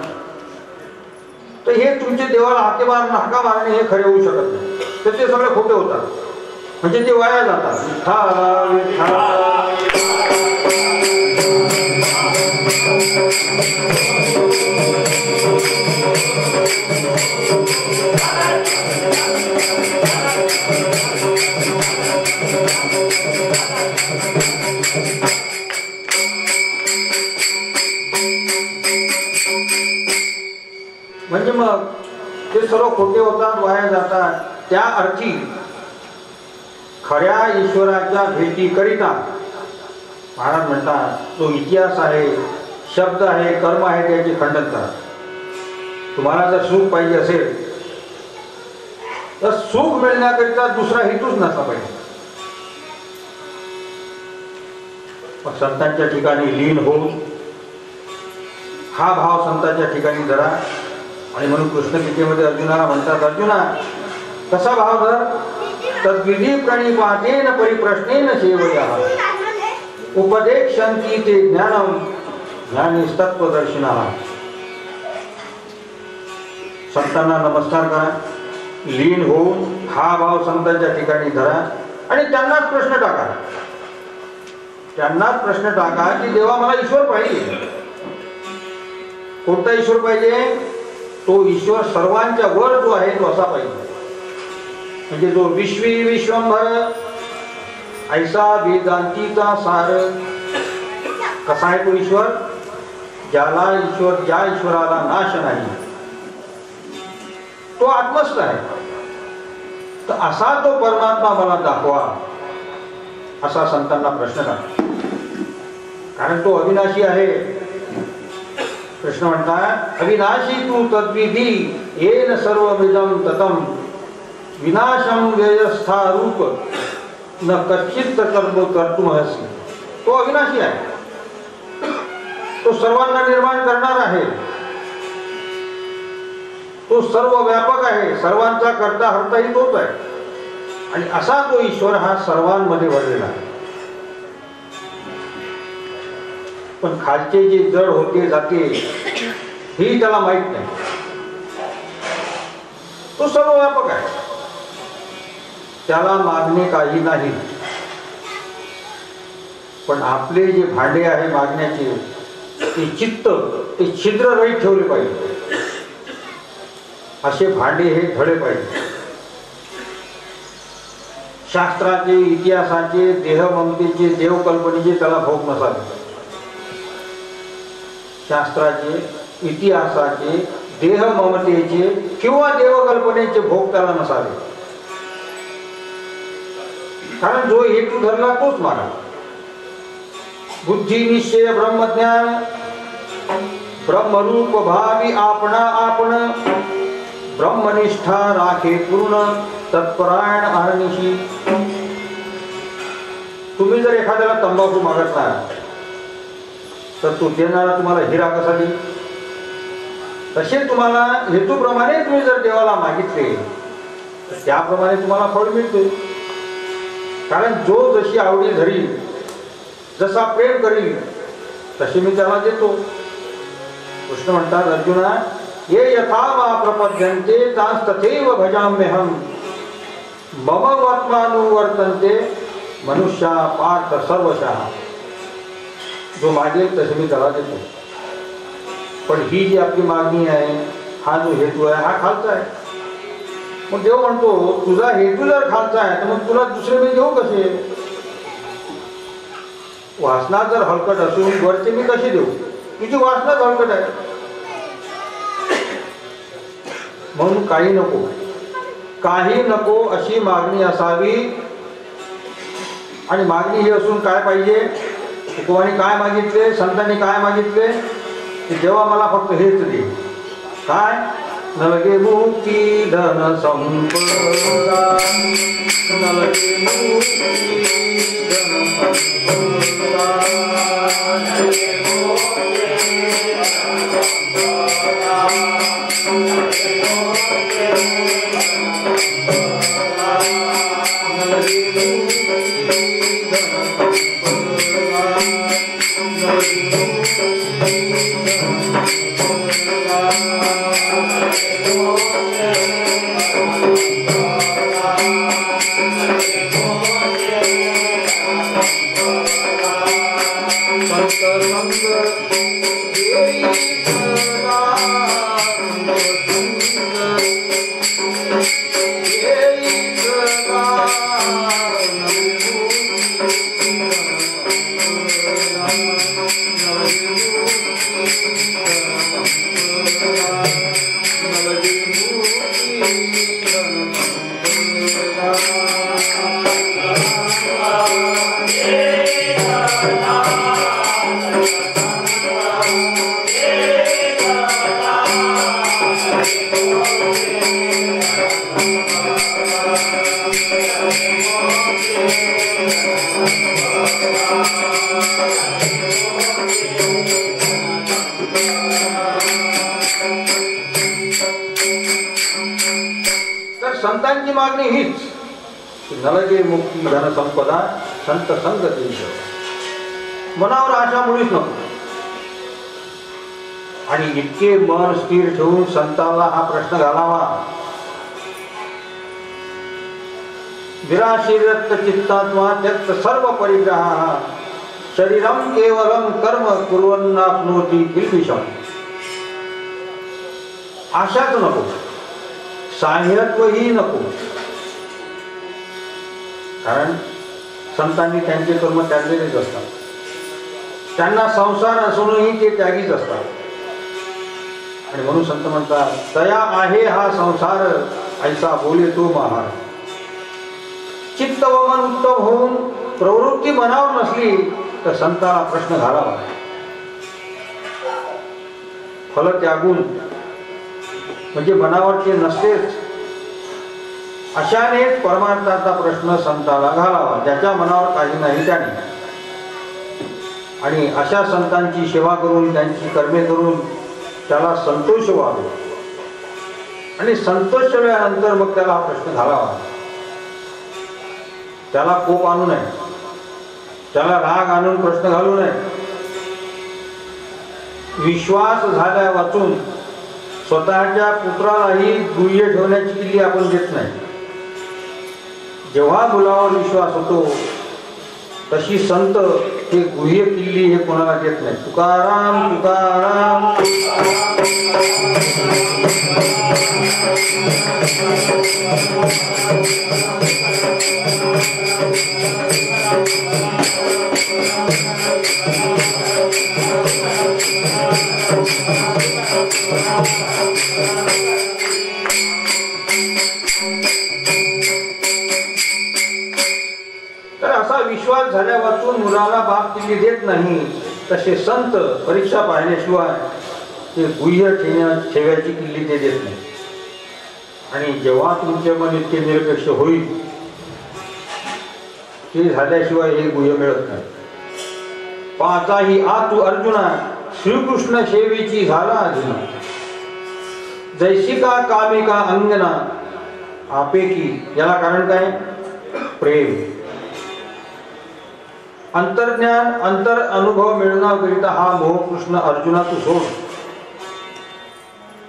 तर हे तुमचे देवाला हाका मारणे हे खरे होऊ शकत नाही. तर ते सगळे खोटे होतात. म्हणजे ते वाया जातात. म्हणजे मग ते सर्व खोटे होतात, वाया जातात. त्या अर्थी खऱ्या ईश्वराच्या भेटी करिता महाराज म्हणतात तो इतिहास आहे, शब्द आहे, कर्म आहे, त्याची खंडन करा. तुम्हाला जर सुख पाहिजे असेल तर सुख मिळण्याकरिता दुसरा हेतूच नसला पाहिजे. मग संतांच्या ठिकाणी लीन होऊन हा भाव संतांच्या ठिकाणी धरा. आणि म्हणून कृष्ण गीतेमध्ये अर्जुनाला म्हणतात, अर्जुना कसा भाव धर? तद्विधी प्रणिपातेन परिप्रश्नेन सेवया उपदेक्षन्ति ते ज्ञानम ज्ञानीस्तत्वदर्शिनः. संतांना नमस्कार करा, लीन होऊन हा भाव संतांच्या ठिकाणी धरा आणि त्यांनाच प्रश्न टाका. त्यांनाच प्रश्न टाका की देवा मला ईश्वर पाहिजे. कोणता ईश्वर पाहिजे? तो ईश्वर सर्वांच्या वर जो आहे तो असा पाहिजे. म्हणजे जो विश्वी विश्वंभर ऐसा वेदांतीचा सार. कसा आहे तो ईश्वर? ज्याला ईश्वर, ज्या ईश्वराला नाश नाही, तो आत्मस्थ आहे. तर असा तो परमात्मा मला दाखवा, असा संतांना प्रश्न करा. कारण तो अविनाशी आहे. कृष्ण म्हणतात अविनाशी तू तद्विधी येन सर्वमिदं ततं विनाशम व्ययस्था रूप न कच्चित कर्म कर्तुमहसी. तो अविनाशी आहे. तो सर्वांना निर्माण करणार आहे. तो सर्व व्यापक आहे. सर्वांचा करता हरताही तोच आहे. आणि असा तो ईश्वर हा सर्वांमध्ये भरलेला आहे. पण खालचे जे जड होते जाते ही त्याला माहित नाही. तो सर्व व्यापक आहे, त्याला मागणे काही नाही. पण आपले जे भांडे आहे मागण्याचे, ते चित्त, ते छिद्र रहित ठेवले पाहिजे. असे भांडे हे धडे पाहिजे. शास्त्राचे, इतिहासाचे, देहममतेचे, देवकल्पनेचे त्याला भोग नसावे. शास्त्राचे, इतिहासाचे, देहममतेचे किंवा देवकल्पनेचे भोग त्याला नसावे. कारण जो हेतू धरला तोच मागा. बुद्धी निश्चय ब्रह्मज्ञान ब्रह्मरूप भावी आपणा आपण ब्रह्मनिष्ठा राखे पूर्ण तत्परायण अहर्निशी. तुम्ही जर एखाद्याला तंबाखू मागता तर तो देणारा तुम्हाला हिरा कसा देईल? तसे तुम्हाला हेतूप्रमाणे तुम्ही जर देवाला मागितले त्याप्रमाणे तुम्हाला फळ मिळते. कारण जो जशी आवडी धरी, जसा प्रेम करील तसे मी त्याला देतो. कृष्ण म्हणतात अर्जुना, ये यथा मा प्रपद्यन्ते तांस्तथैव भजाम्यहम् मम वर्त्मानुवर्तन्ते मनुष्या पार्थ सर्वशः. जो मागेल तसे मी त्याला देतो. पण ही जी आपली मागणी आहे, हा जो हेतू आहे, हा खालचा आहे. मग देव म्हणतो तुझा हेतू जर खालचा आहे तर मग तुला दुसरे मी देऊ कसे? वासना जर हलकट असून वरचे मी कशी देऊ? तुझी वासनाच हलकट आहे. म्हणून काही नको, काही नको अशी मागणी असावी. आणि मागणी ही असून काय पाहिजे? तुकोबांनी काय मागितले, संतांनी काय मागितले की देवा मला फक्त हेच दे. काय? नलगे मुक्ती धन संपदा, नलगे मुक्ती धन संपदा, नलगे मुक्ती धन संपदा, नलगे मुक्ती धन संपदा, नलगे मुक्ती धन संपदा, नलगे संतांची मागणी हीच, नलगे मुक्ती धन संपदा संत संगती. मनावर आशा मुळीच नको. आणि इतके मन स्थिर ठेवून संतांना हा प्रश्न घालावा, विराशीरक्त चित्तात्मा त्यक्त सर्व परिग्रह शरीरम केवलम कर्म कुर्वन्नाप्नोति किल्बिषम. आशाच नको, साह्यत्वही नको. कारण संतांनी त्यांचे कर्म त्यागलेलेच असतात. त्यांना संसार असूनही ते त्यागीच असतात. आणि म्हणून संत म्हणतात तया आहे हा संसार ऐसा बोले तो महार. चित्त व मन उत्तम होऊन प्रवृत्ती मनावर नसली तर संताला प्रश्न घालावा. फल त्यागून म्हणजे मनावर ते नसतेच, अशानेच परमार्थाचा प्रश्न संताला घालावा, ज्याच्या मनावर काही नाही त्याने. आणि अशा संतांची सेवा करून, त्यांची कर्मे करून त्याला संतोष व्हावा. आणि संतोष झाल्यानंतर मग त्याला हा प्रश्न घालावा त्याला कोप आणू नये, त्याला राग आणून प्रश्न घालू नये. विश्वास झाल्या वाचून स्वतःच्या पुत्रालाही गुह्य ठेवण्याची किल्ली आपण देत नाही. जेव्हा मुलावर विश्वास होतो तशी संत हे गुह्य किल्ली हे कोणाला देत नाही. तुकाराम तुकाराम. तर असा विश्वास झाल्या वाचून मुलाला बाप किल्ली देत नाही, तसे संत परीक्षा पाहिल्याशिवाय ते गुह्य ठेव्याची किल्ली ते देत नाही. आणि जेव्हा तुमचे मन इतके निरपेक्ष होईल ते झाल्याशिवाय हे गुह्य मिळत नाही. पाचाही आतु अर्जुना श्रीकृष्ण सेवेची झाला अधुना. जैसिका कामिका अंगना आपेकी. याला कारण काय? प्रेम. अंतर्ज्ञान अंतर अनुभव मिळण्याकरिता हा मोह कृष्ण अर्जुना तू सोड.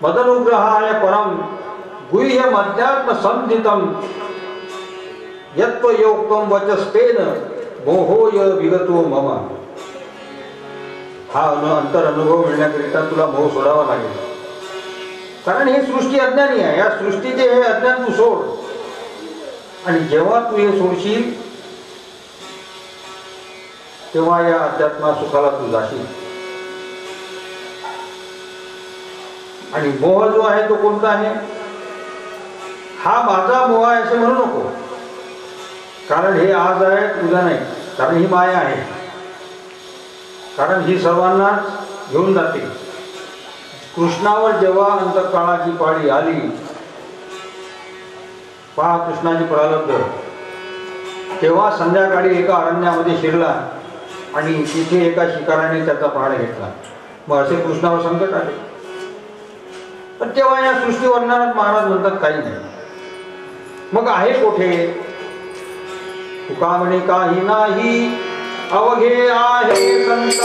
मदनुग्रहाय परम गुह्य मध्यात्म संधितम यत्त्वयोक्तम वचस्तेन मोहोय विगतो मम. हा अंतर अनुभव मिळण्याकरिता तुला मोह सोडावा लागेल. कारण ही सृष्टी अज्ञानी आहे. या सृष्टीचे हे अज्ञान तू सोड. आणि जेव्हा तू हे सोडशील तेव्हा या अध्यात्मा सुखाला तू जाशील. आणि मोह जो आहे तो कोणता आहे? हा माझा मोह आहे असे म्हणू नको. कारण हे आज आहे उद्या नाही. कारण ही माया आहे. कारण ही सर्वांना घेऊन जाते. कृष्णावर जेव्हा अंतकाळाची पाळी आली, पहा कृष्णाची प्रारब्ध, तेव्हा संध्याकाळी एका अरण्यामध्ये शिरला आणि तिथे एका शिकाराने त्याचा प्राण घेतला. मग असे कृष्णावर संकट आले. पण तेव्हा या सृष्टी वर्णनात महाराज म्हणतात काही नाही. मग आहे कोठे? तुका म्हणे काही नाही अवघे आहे संत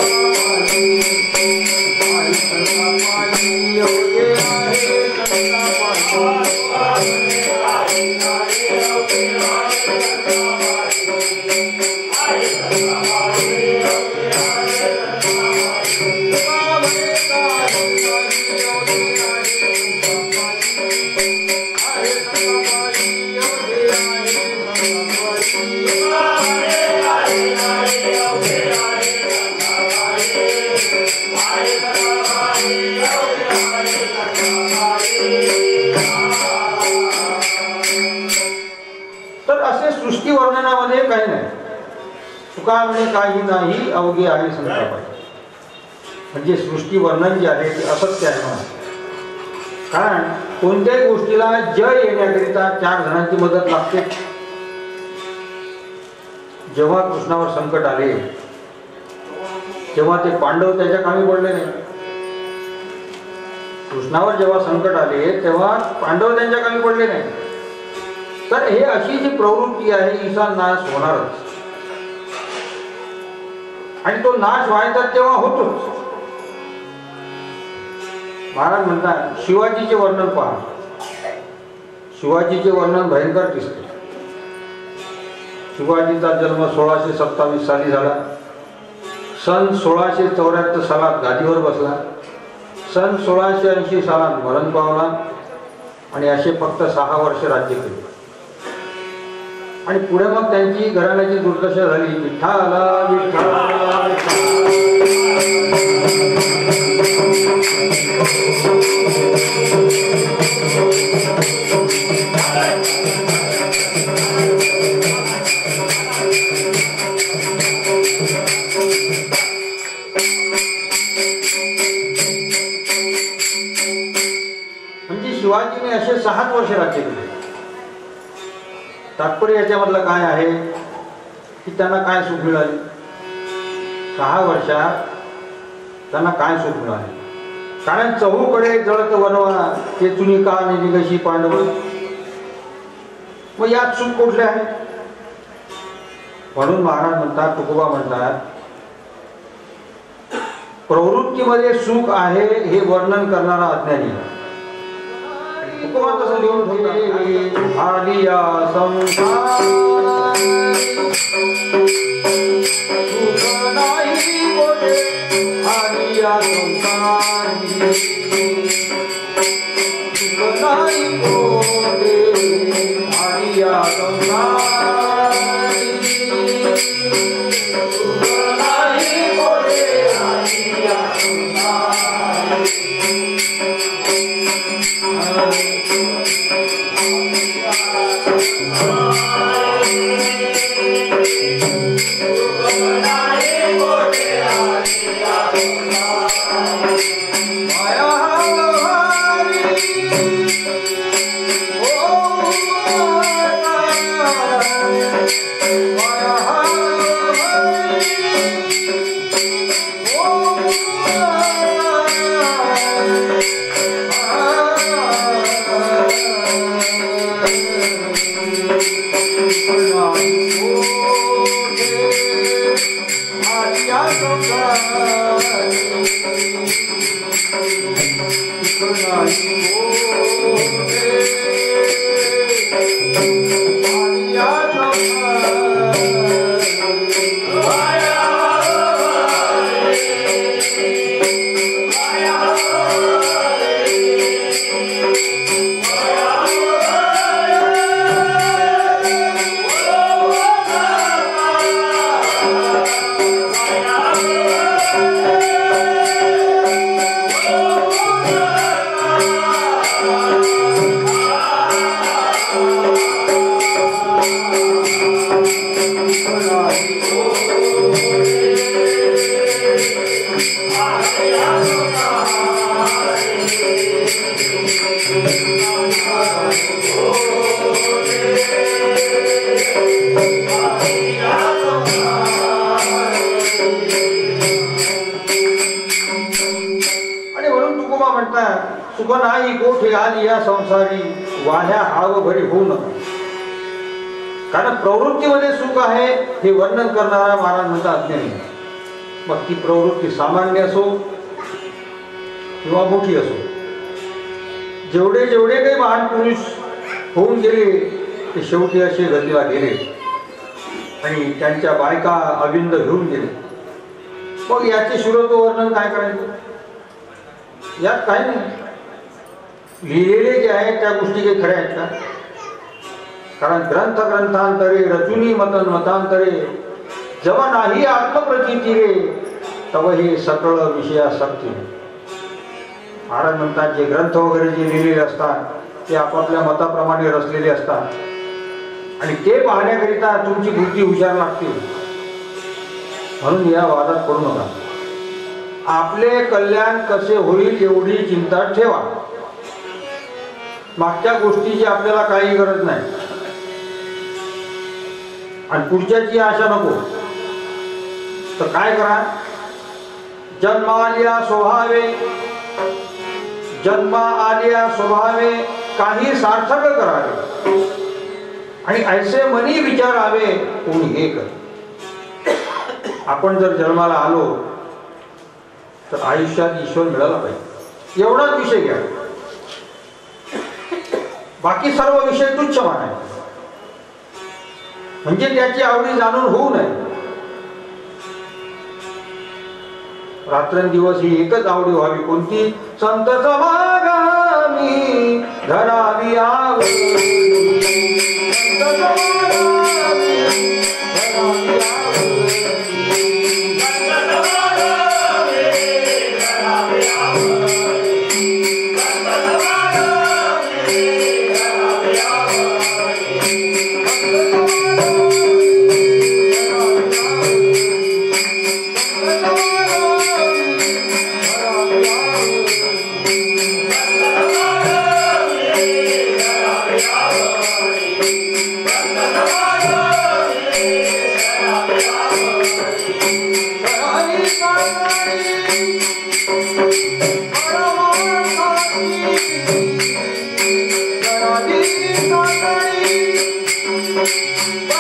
सृष्टी वर्णनामध्ये काही नाही. तुका म्हणे काही नाही अवघे आहे संतापाई. म्हणजे सृष्टी वर्णन जे आहे ते असत्य आहे म्हणा. कारण कोणत्याही गोष्टीला जय येण्याकरिता 4 जणांची मदत लागते. जेव्हा कृष्णावर संकट आले तेव्हा ते पांडव त्याच्या कामी पडले नाही. कृष्णावर जेव्हा संकट आले तेव्हा पांडव त्यांच्या कामी पडले नाही. तर हे अशी जी प्रवृत्ती आहे हिचा नाश होणारच. आणि तो नाश व्हायचा तेव्हा होतोच. महाराज म्हणतात शिवाजीचे वर्णन पहा. शिवाजीचे वर्णन भयंकर दिसते. शिवाजीचा जन्म 1627 साली झाला. सन 1674 सालात गादीवर बसला. सन 1680 सालात मरण पावला. आणि असे फक्त 6 वर्ष राज्य केले. आणि पुढे मग त्यांची घराण्याची दुर्दशा झाली. विठ्ठला विठ्ठला म्हणजे शिवाजीने असे 6 वर्ष राज्य केले. तात्पर्य याच्यामधलं काय आहे की त्यांना काय सुख मिळाले? 6 वर्षात त्यांना काय सुख मिळाले? कारण चहूकडे जळत वनवा ते चुनी का निघशी पांडव. मग यात सुख कुठले आहे? म्हणून महाराज म्हणतात, तुकोबा म्हणतात, प्रवृत्तीमध्ये सुख आहे हे वर्णन करणारा अज्ञानी. तुकोबा तसं लिहून ठेवले, आलिया संसार सुख नाही बोले, आलिया संसारी सुख नाही बोले, आलिया संसारी सुख नाही बोले, आलिया संसारी. सुख नाही कोठे आली या संसारी, वाह्या हाव भरी होऊ नका. कारण प्रवृत्तीमध्ये सुख आहे हे वर्णन करणारा महाराज म्हणतात अज्ञानी. मग ती प्रवृत्ती सामान्य असो किंवा मोठी असो, जेवढे जेवढे काही महान पुरुष होऊन गेले ते शेवटी असे गतीला गेले आणि त्यांच्या बायका अविंद घेऊन गेले. मग याचे शिरोत्व वर्णन काय करायचं? यात काही नाही. लिहिलेले जे आहेत त्या गोष्टी काही खऱ्या आहेत का? कारण ग्रंथ ग्रंथांतरे रचुनी मतन मतांतरे, जेव्हा नाही आत्मप्रचिती रे तव हे सकळ विषयासक्ती. महाराज म्हणतात, जे ग्रंथ वगैरे जे लिहिलेले असतात ते आपापल्या मताप्रमाणे रचलेले असतात आणि ते पाहण्याकरिता तुमची बुद्धी हुशार लागते. म्हणून या वादात पडू नका. आपले कल्याण कसे होईल एवढी चिंता ठेवा. मागच्या गोष्टीची आपल्याला काही गरज नाही आणि पुढच्याची आशा नको. तर काय करा? जन्म आलिया स्वभावे, जन्म आलिया स्वभावे काही सार्थक करावे आणि ऐसे मनी विचारावे कोणी हे कर. आपण जर जन्माला आलो तर आयुष्यात ईश्वर मिळाला पाहिजे एवढाच विषय घ्या. बाकी सर्व विषय तुच्छ मानायचे, म्हणजे त्याची आवडी जाणून होऊ नये. रात्रंदिवस ही एकच आवडी व्हावी. कोणती? संत समागमी धरावी आवडी, संत समागमी धरावी आवडी.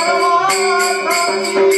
परमात्मा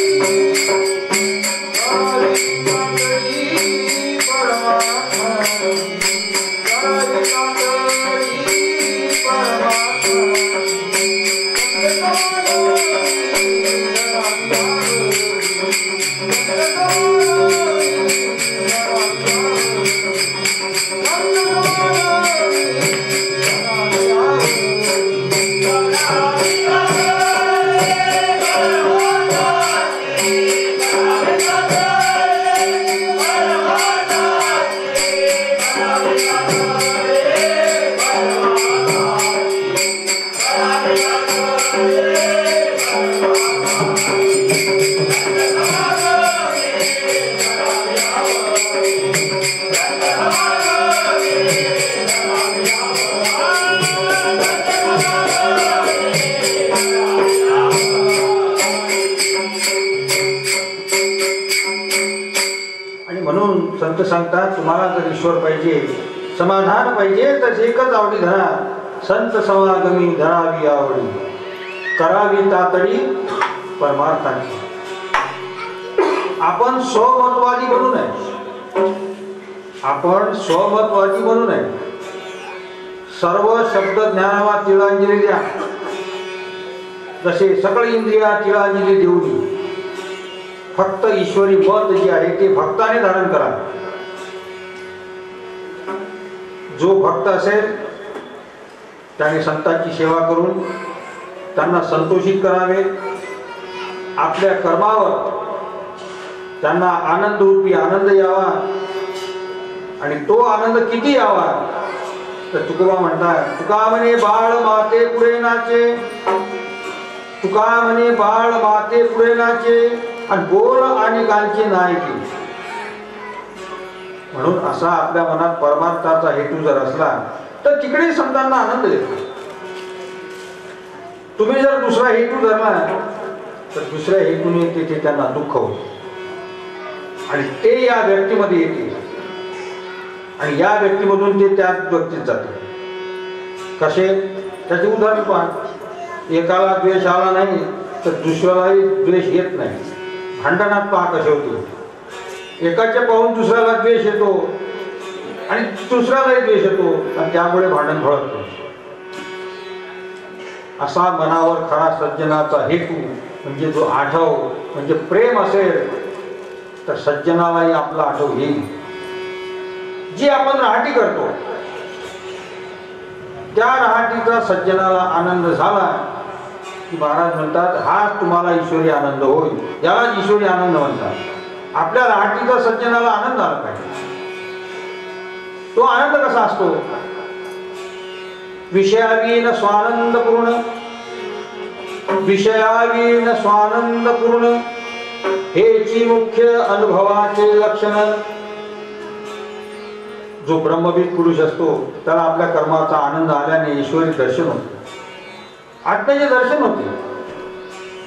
संत सांगतात, तुम्हाला जर ईश्वर पाहिजे, समाधान पाहिजे, तर एकच आवडी धरा, संत समागमी धरावी आवडी, करावी तातडी परमार्थाची. आपण स्वमतवादी बनू नये, आपण स्वमतवादी बनू नये. सर्व शब्द ज्ञानावा तिळांजली द्या, जसे सकळ इंद्रिया तिळांजली देऊनी. फक्त ईश्वरी मत जे आहे ते भक्ताने धारण करा. जो भक्त असेल त्याने संतांची सेवा करून त्यांना संतोषित करावे. आपल्या कर्मावर त्यांना आनंद रूपी आनंद यावा. आणि तो आनंद किती यावा तर तुकोबा म्हणतात, तुका म्हणे बाळ माते पुढे नाचे, तुका म्हणे बाळ माते पुढे नाचे, आणि बोल आणि गालचे नायकी. म्हणून असा आपल्या मनात परमार्थाचा हेतू जर असला तर तिकडे संतांना आनंद येतो. तुम्ही जर दुसरा हेतू धरला तर दुसऱ्या हेतूने तिथे त्यांना दुःख होतं आणि ते या व्यक्तीमध्ये येते आणि या व्यक्तीमधून ते त्या व्यक्तीत जाते. कसे? त्याचे उदाहरण पहा. एकाला द्वेष आला नाही तर दुसऱ्यालाही द्वेष येत नाही. भांडणात पहा कसे होते. एकाच्या पाहून दुसऱ्याला द्वेष येतो आणि दुसऱ्यालाही द्वेष येतो आणि त्यामुळे भांडण भडकतो. असा मनावर खरा सज्जनाचा हेतू म्हणजे जो आठव म्हणजे प्रेम असेल तर सज्जनालाही आपला आठव येईल. जी आपण राहाटी करतो त्या राहाटीचा सज्जनाला आनंद झाला की महाराज म्हणतात, हा तुम्हाला ईश्वरी आनंद होईल. याला ईश्वरी आनंद म्हणतात. आपल्या राहाटीचा सज्जनाला आनंद आला पाहिजे. तो आनंद कसा असतो? विषयावीन स्वानंद पूर्ण, विषयावीन स्वानंद पूर्ण हेची मुख्य अनुभवाचे लक्षण. जो ब्रह्मविद पुरुष असतो त्याला आपल्या कर्माचा आनंद आल्याने ईश्वरी दर्शन होते, आत्म्याचे दर्शन होते,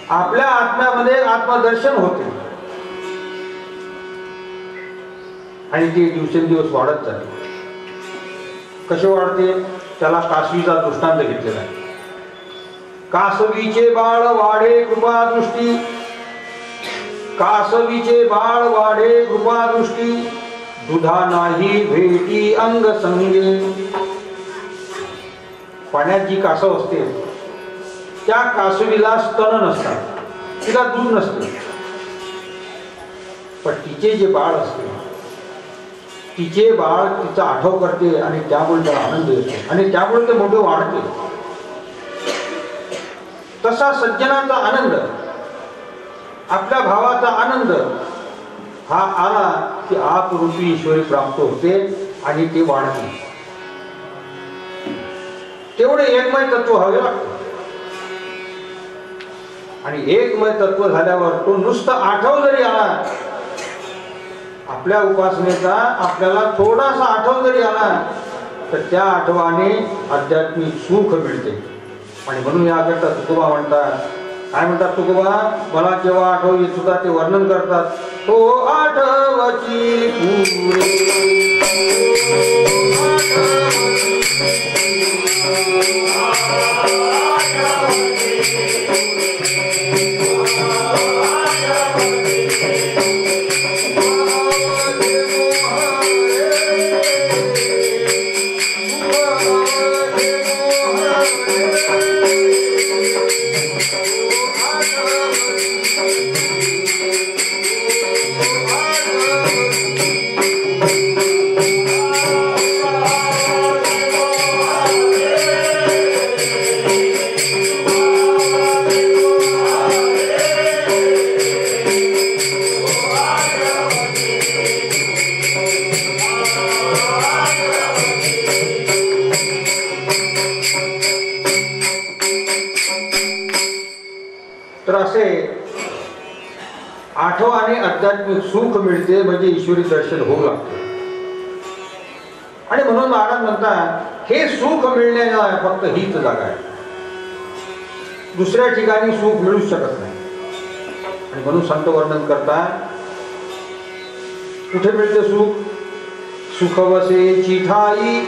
आपल्या आत्म्यामध्ये आत्मदर्शन होते आणि ते दिवसेंदिवस वाढत जाते. कसे वाढते? त्याला कासवीचा दृष्टांत घेतलेला आहे. कासवीचे बाळ वाढे कृपा दृष्टी, कासवीचे बाळ वाढे कृपा दृष्टी, दुधा नाही भेटी अंग संगे. पाण्यात जी कासव असते त्या कासवीला स्तन नसतात, तिला दूध नसते, पण तिचे जे बाळ असते तिचे बाळ तिचा आठव करते आणि त्यामुळे त्याला आनंद येतो आणि त्यामुळे ते मोठे वाढते. तसा सज्जनाचा आनंद, आपल्या भावाचा आनंद हा आला की आपरूपी ईश्वरी प्राप्त होते आणि ते वाढते. तेवढे एकमय तत्व हवे लागते आणि एकमय तत्व झाल्यावर तो नुसतं आठव जरी आला, आपल्या उपासनेचा आपल्याला थोडासा आठव जरी आला तर त्या आठवाने आध्यात्मिक सुख मिळते. आणि म्हणून याकरता तुकोबा म्हणतात, काय म्हणतात तुकोबा? मला जेव्हा आठव येत सुद्धा ते वर्णन करतात, तो आठवची पुरे तर असे आठवं आणि आध्यात्मिक सुख मिळते म्हणजे ईश्वरी दर्शन होऊ लागते. आणि म्हणून महाराज म्हणतात हे सुख मिळण्याला फक्त हीच जागा आहे, दुसऱ्या ठिकाणी सुख मिळूच शकत नाही. आणि म्हणून संत वर्णन करतात कुठे मिळते सुख. सुख वसे चिठाई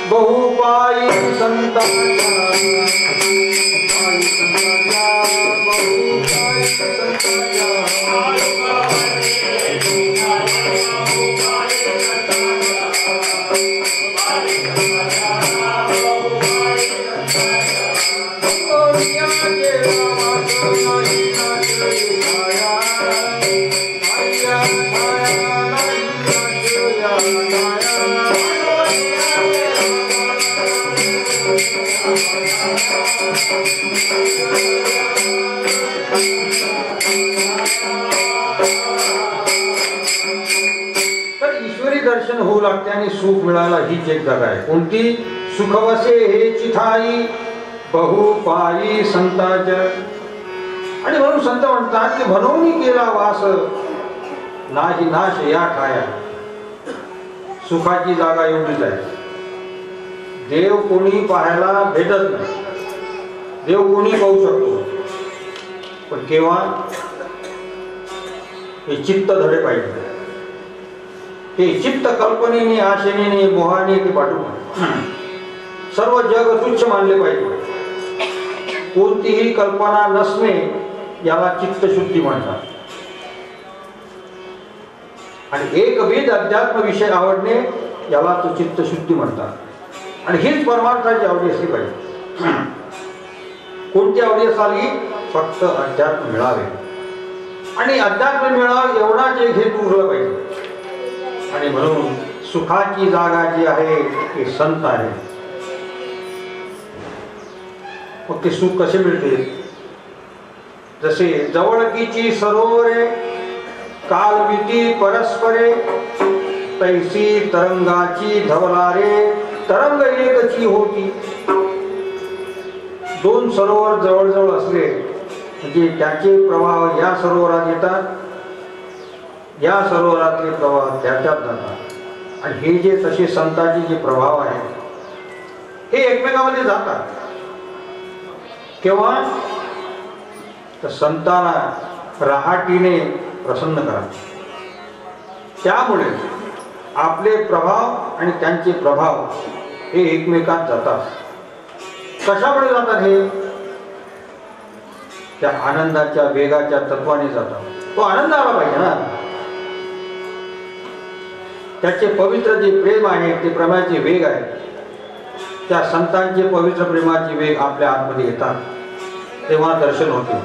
बहुपाई संतांच्या, दर्शन होऊ लागते आणि सुख मिळायला हीच एक जागा आहे. कोणती. सुखवसे हे चिठाई बहुपाई संताच्या. आणि म्हणून संत म्हणतात की म्हणून केला वास नाही नाश या ठाया. सुखाची जागा एवढीच आहे. देव कोणी पाहायला भेटत नाही, देव कोणी पाहू शकतो, पण केव्हा हे चित्त धडे पाहिजे. ते चित्त कल्पनेने आशेने मोहाने ते पाठवून सर्व जग तुच्छ मानले पाहिजे. कोणतीही कल्पना नसणे याला चित्तशुद्धी म्हणतात. आणि एकविध अध्यात्म विषय आवडणे याला तो चित्तशुद्धी म्हणतात. आणि हीच परमार्थाची आवडी असली पाहिजे. कोणती आवडी असावी. फक्त अध्यात्म मिळावे आणि अध्यात्म मिळावे एवढाच एक हेतू उरला पाहिजे. आणि म्हणून सुखाची जागा जी आहे ते संत आहे. मग ते सुख कसे मिळते. जसे जवळकीची सरोवरे कालविती परस्परे तैसी तरंगाची धवलारे तरंग एकची होती. दोन सरोवर जवळजवळ असले म्हणजे त्याचे प्रवाह या सरोवरात येतात, या सरोवरातले प्रवाह त्याच्यात जातात. आणि हे जे तसे संतांचे जे प्रभाव आहेत हे एकमेकांमध्ये जातात. केव्हा. तर संतांना रहाटीने प्रसन्न करा. त्यामुळे आपले प्रभाव आणि त्यांचे प्रभाव हे एकमेकात जातात. कशामुळे जातात हे. त्या आनंदाच्या वेगाच्या तत्वाने जातात. तो आनंद आला पाहिजे ना. त्याचे पवित्र जे प्रेम आहे ते प्रेमाचे वेग आहे. त्या संतांचे पवित्र प्रेमाचे वेग आपल्या आतमध्ये येतात तेव्हा दर्शन होते.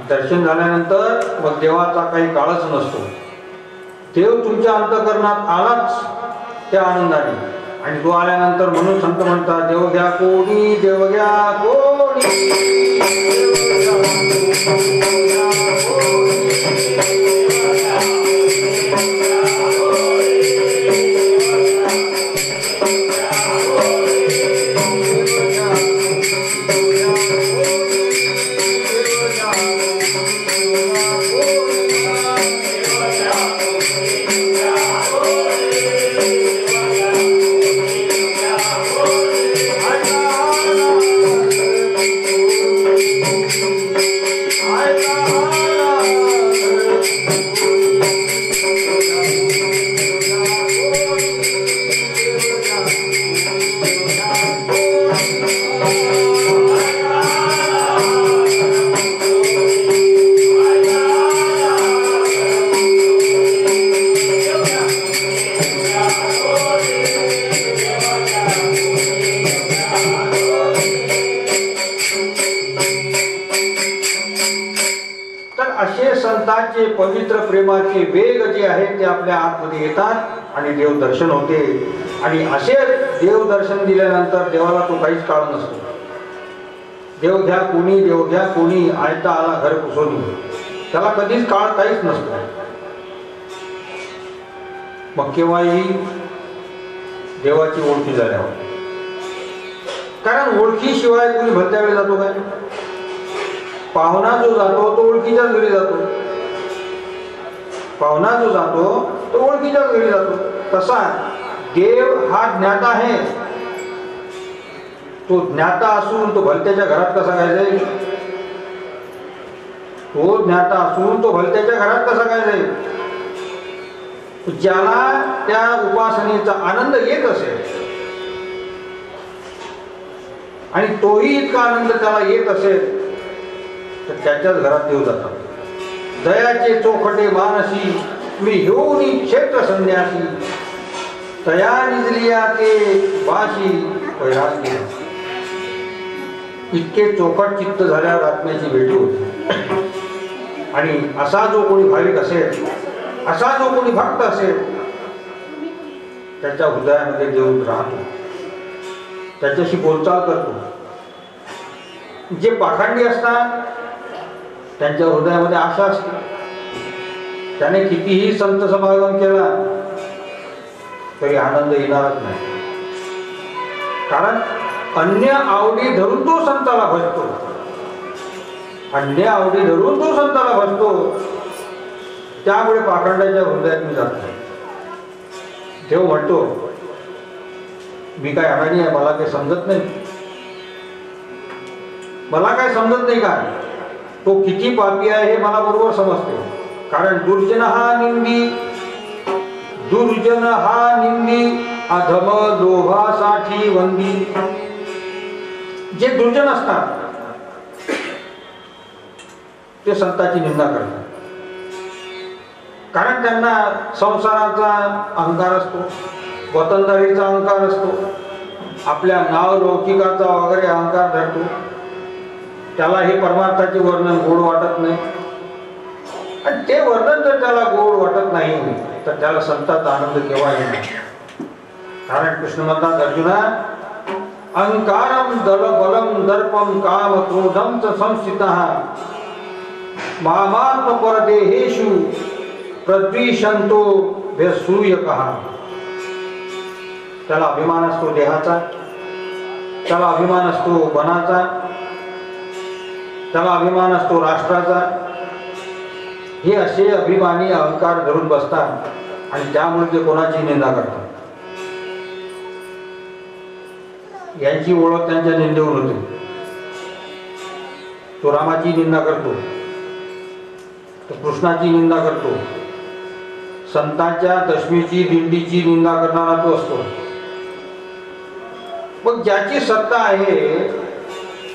दर्शन झाल्यानंतर मग देवाचा काही काळच नसतो. देव तुमच्या अंतःकरणात आलाच त्या आनंदाने. आणि तो आल्यानंतर म्हणून संत म्हणतात देव घ्या कोणी, देव घ्या कोणी. संतांचे पवित्र प्रेमाचे वेग जे आहेत ते आपल्या आतमध्ये येतात आणि देव दर्शन होते. आणि असे देव दर्शन दिल्यानंतर देवाला तो काहीच काळ नसतो. देव घ्या कोणी, देव घ्या कोणी, आयता आला घर कुसोनी. त्याला कधीच काळ काहीच नसतो. मग केव्हाही देवाची ओळखी झाल्यावर. कारण ओळखीशिवाय कोणी भलत्या वेळी जातो काय. पाहुणा जो जातो तो ओळखीच्याच घरी जातो. पाहुणा जो जातो तो ओळखीच्याच घरी जातो. तसा देव हा ज्ञाता आहे. तो ज्ञाता असून तो भलत्याच्या घरात कसा काय जाईल? तो ज्ञाता असून तो भलत्याच्या घरात कसा काय जाईल? ज्याला त्या उपासनेचा आनंद येत असेल आणि तोही इतका आनंद त्याला येत असेल तर त्याच्याच घरात देव जातात. दयाचे चोखटे मानसी मी घेऊन क्षेत्र संन्यासी तया निजलिया ते वाशी वैराग्य. इतके चोखट चित्त झाल्यावर आत्म्याची भेट होते. आणि असा जो कोणी भाविक असेल, असा जो कोणी भक्त असेल, त्याच्या हृदयामध्ये देव राहतो, त्याच्याशी बोलचाल करतो. जे पाखंडी असतात त्यांच्या हृदयामध्ये आशा असते. त्याने कितीही संत समागम केला तरी आनंद येणारच नाही. कारण अन्य आवडी धरून तो संताला भजतो. अन्य आवडी धरून तो संताला भजतो. त्यामुळे पाखंडाच्या हृदयात मी जात नाही. देव म्हणतो मी काय अडाणी आहे, मला काही समजत नाही, मला काय समजत नाही का? तो किती पापी आहे हे मला बरोबर समजते. कारण दुर्जन हा निंदी, दुर्जन हा निंदी अधम लोभासाठी वंदी. जे दुर्जन असतात ते संताची निंदा करतात. कारण त्यांना संसाराचा अहंकार असतो, वतनदारीचा अहंकार असतो, आपल्या नाव लौकिकाचा वगैरे अहंकार धरतो. त्याला हे परमार्थाचे वर्णन गोड वाटत नाही. आणि ते वर्णन जर त्याला गोड वाटत नाही तर त्याला संताचा आनंद केव्हा येणार? कारण कृष्ण म्हणतात अर्जुना अहंकारम दल बलम दर्पम काम क्रोधम च संस्थितः मामात्म परदेहेषु प्रद्विषंतो व्यसूयकः. त्याला अभिमान असतो देहाचा, त्याला अभिमान असतो वनाचा, त्याला अभिमान असतो राष्ट्राचा. हे असे अभिमानी अहंकार धरून बसतात आणि त्यामुळे ते कोणाची निंदा करतात. यांची ओळख त्यांच्या निंदेहून होते. तो रामाची निंदा करतो, तो कृष्णाची निंदा करतो, संतांच्या दशमीची दिंडीची निंदा करणारा तो असतो. मग ज्याची सत्ता आहे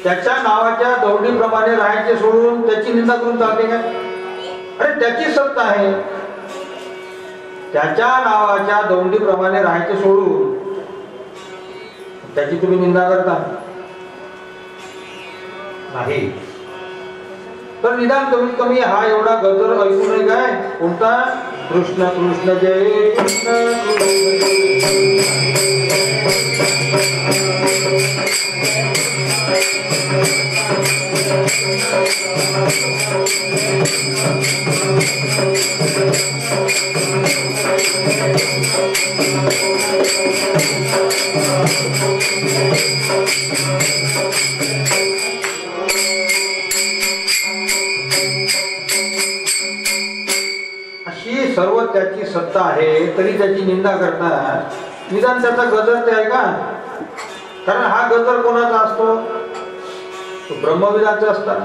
त्याच्या नावाच्या दौडीप्रमाणे राहायचे सोडून त्याची निंदा करून चालते का? अरे त्याची सत्ता आहे, त्याच्या नावाच्या दौंडीप्रमाणे राहायचे सोडून त्याची तुम्ही निंदा करता नाही. तर निदान कमीत कमी हा एवढा गजर ऐकू नये काय? कोणता? कृष्ण कृष्ण जय कृष्ण अशी सर्व त्याची सत्ता आहे तरी त्याची निंदा करतात. निदान त्याचा गजर ते आहे का? कारण हा गजर कोणाचा असतो? तो ब्रह्मविदाचे असतात.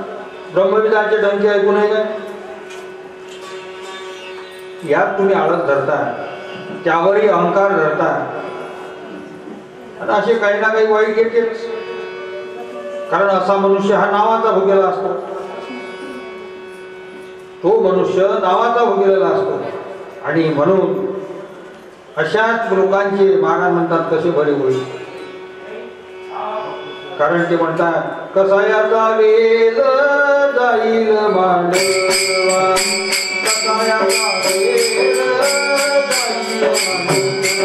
ब्रह्मविदाचे डंके ऐकू नये काय? यात तुम्ही आळस धरता, त्यावरही अहंकार धरता आणि असे काही ना काही वाईट येतेच. कारण असा मनुष्य हा नावाचा भुगेला असतो. तो मनुष्य नावाचा भुगेलेला असतो. आणि म्हणून अशाच लोकांचे महाराज म्हणतात कसे बरे होईल. कारण ते म्हणतात कसायाचा वेल जाईल मांडवा, कसायाचा वेल जाईल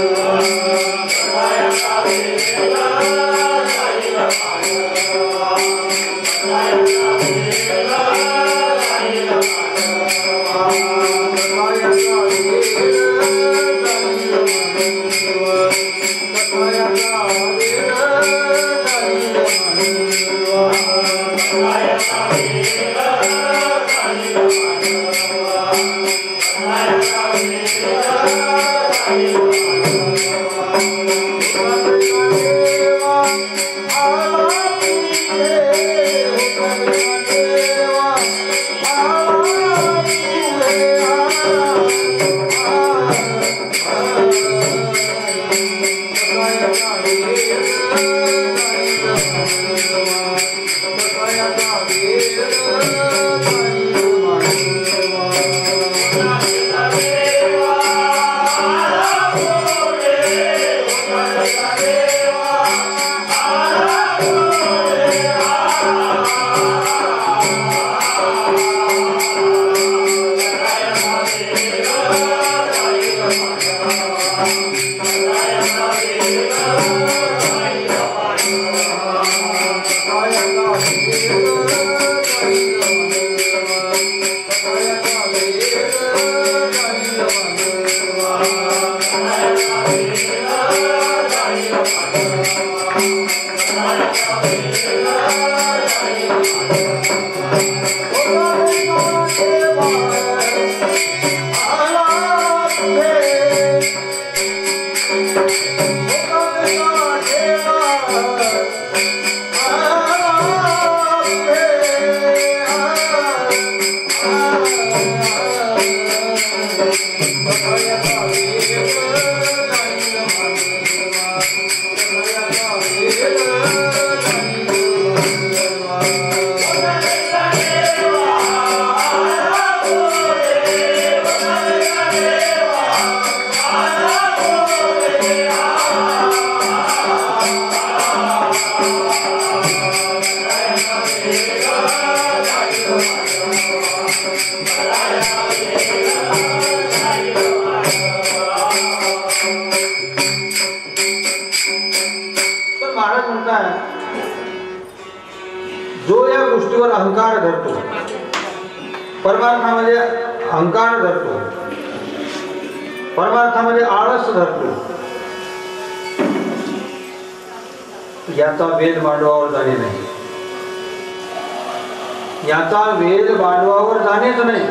मांडवा, कसायाचा वेल जाईल मांडवा, कसायाचा वेल जाईल मांडवा, कसायाचा वेल जाईल मांडवा, कसायाचा वेल जो या गोष्टीवर अहंकार धरतो, परमार्थामध्ये अहंकार धरतो, परमार्थामध्ये आळस धरतो, याचा वेद मांडवावर जाणे नाही, याचा वेद मांडवावर जाणेच नाही.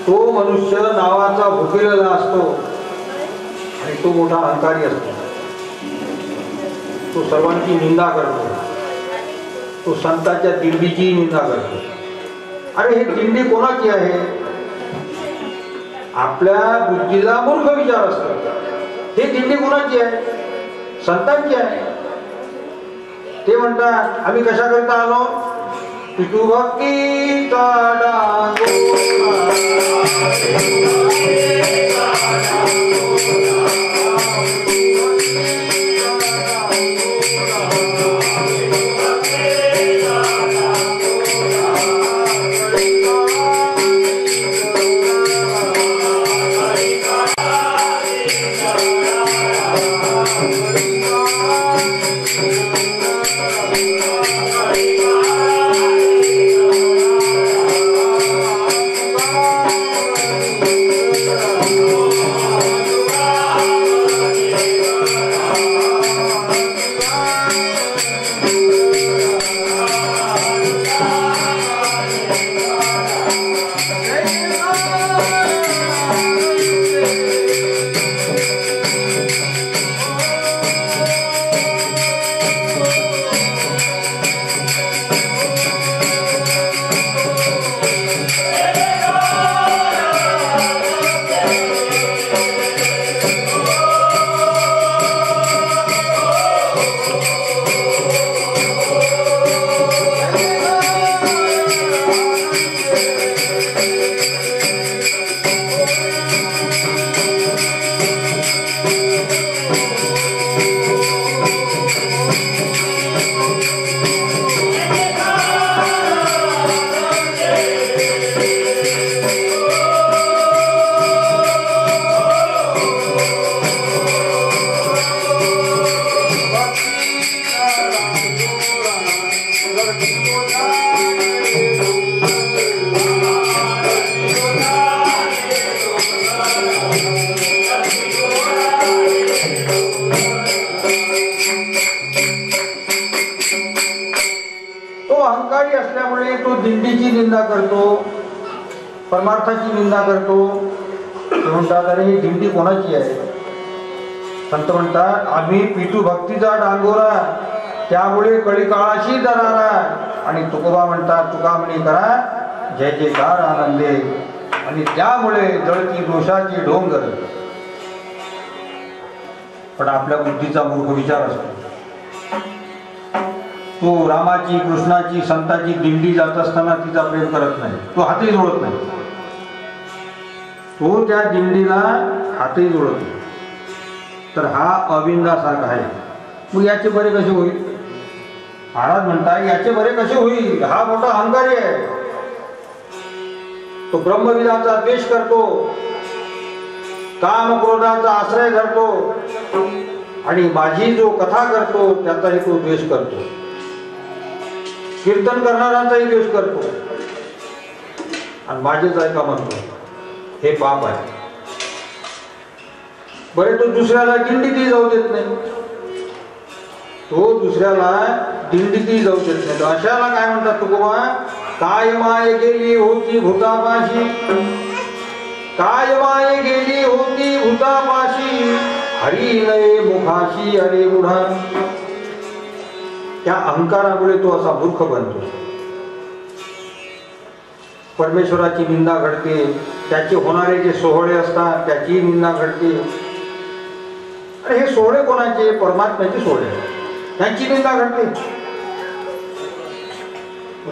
तो मनुष्य नावाचा भुकेलेला असतो आणि तो मोठा अहंकारी असतो. तो सर्वांची निंदा करतो, तो संतांच्या दिंडीची निंदा करतो. अरे हे दिंडी कोणाची आहे? आपल्या बुद्धीला मूर्ख विचार असतो. हे दिंडी कोणाची आहे? संतांची आहे. ते म्हणतात आम्ही कशा करता आलो? पितू भक्तीचा डांगोरा दिंडीची निंदा करतो, परमार्थाची निंदा करतो. म्हणतात अरे ही दिंडी कोणाची आहे? संत म्हणतात आम्ही पितू भक्तीचा डांगोरा, त्यामुळे कळी काळाशी दरारा. आणि तुकोबा म्हणतात तुका म्हणी करा जय जयकार आनंदे, आणि त्यामुळे जळती दोषाची डोंगर. पण आपल्या बुद्धीचा मूर्ख विचार असतो. तो रामाची, कृष्णाची, संताची दिंडी जात असताना तिचा प्रेम करत नाही, तो हातही जोडत नाही, तो त्या दिंडीला हातही जोडत नाही. तर हा अविंदासारखा आहे. मग याचे बरे कसे होईल? महाराज म्हणतात याचे बरे कसे होईल? हा मोठा अहंकारी आहे. तो ब्रह्मविदाचा द्वेष करतो, काम क्रोधाचा आश्रय धरतो आणि माझी जो कथा करतो त्याचाही तो द्वेष करतो, कीर्तन करणाऱ्यांचाही द्वेष करतो आणि माझेच ऐका म्हणतो. हे पाप आहे. बरे तो दुसऱ्याला दिंडीतही जाऊ देत नाही, तो दुसऱ्याला दिंडीतही जाऊ देत नाही. अशाला काय म्हणतात तुकोबा? काय माय गेली होती भूतापाशी, काय माय गेली होती भूतापाशी, हरी नये मुखाशी अरे बुढा. त्या अहंकारामुळे तो असा मूर्ख बनतो. परमेश्वराची निंदा घडते, त्याचे होणारे जे सोहळे असतात त्याची निंदा घडते. अरे हे सोहळे कोणाचे? परमात्म्याचे सोहळे, त्यांची निंदा घडते.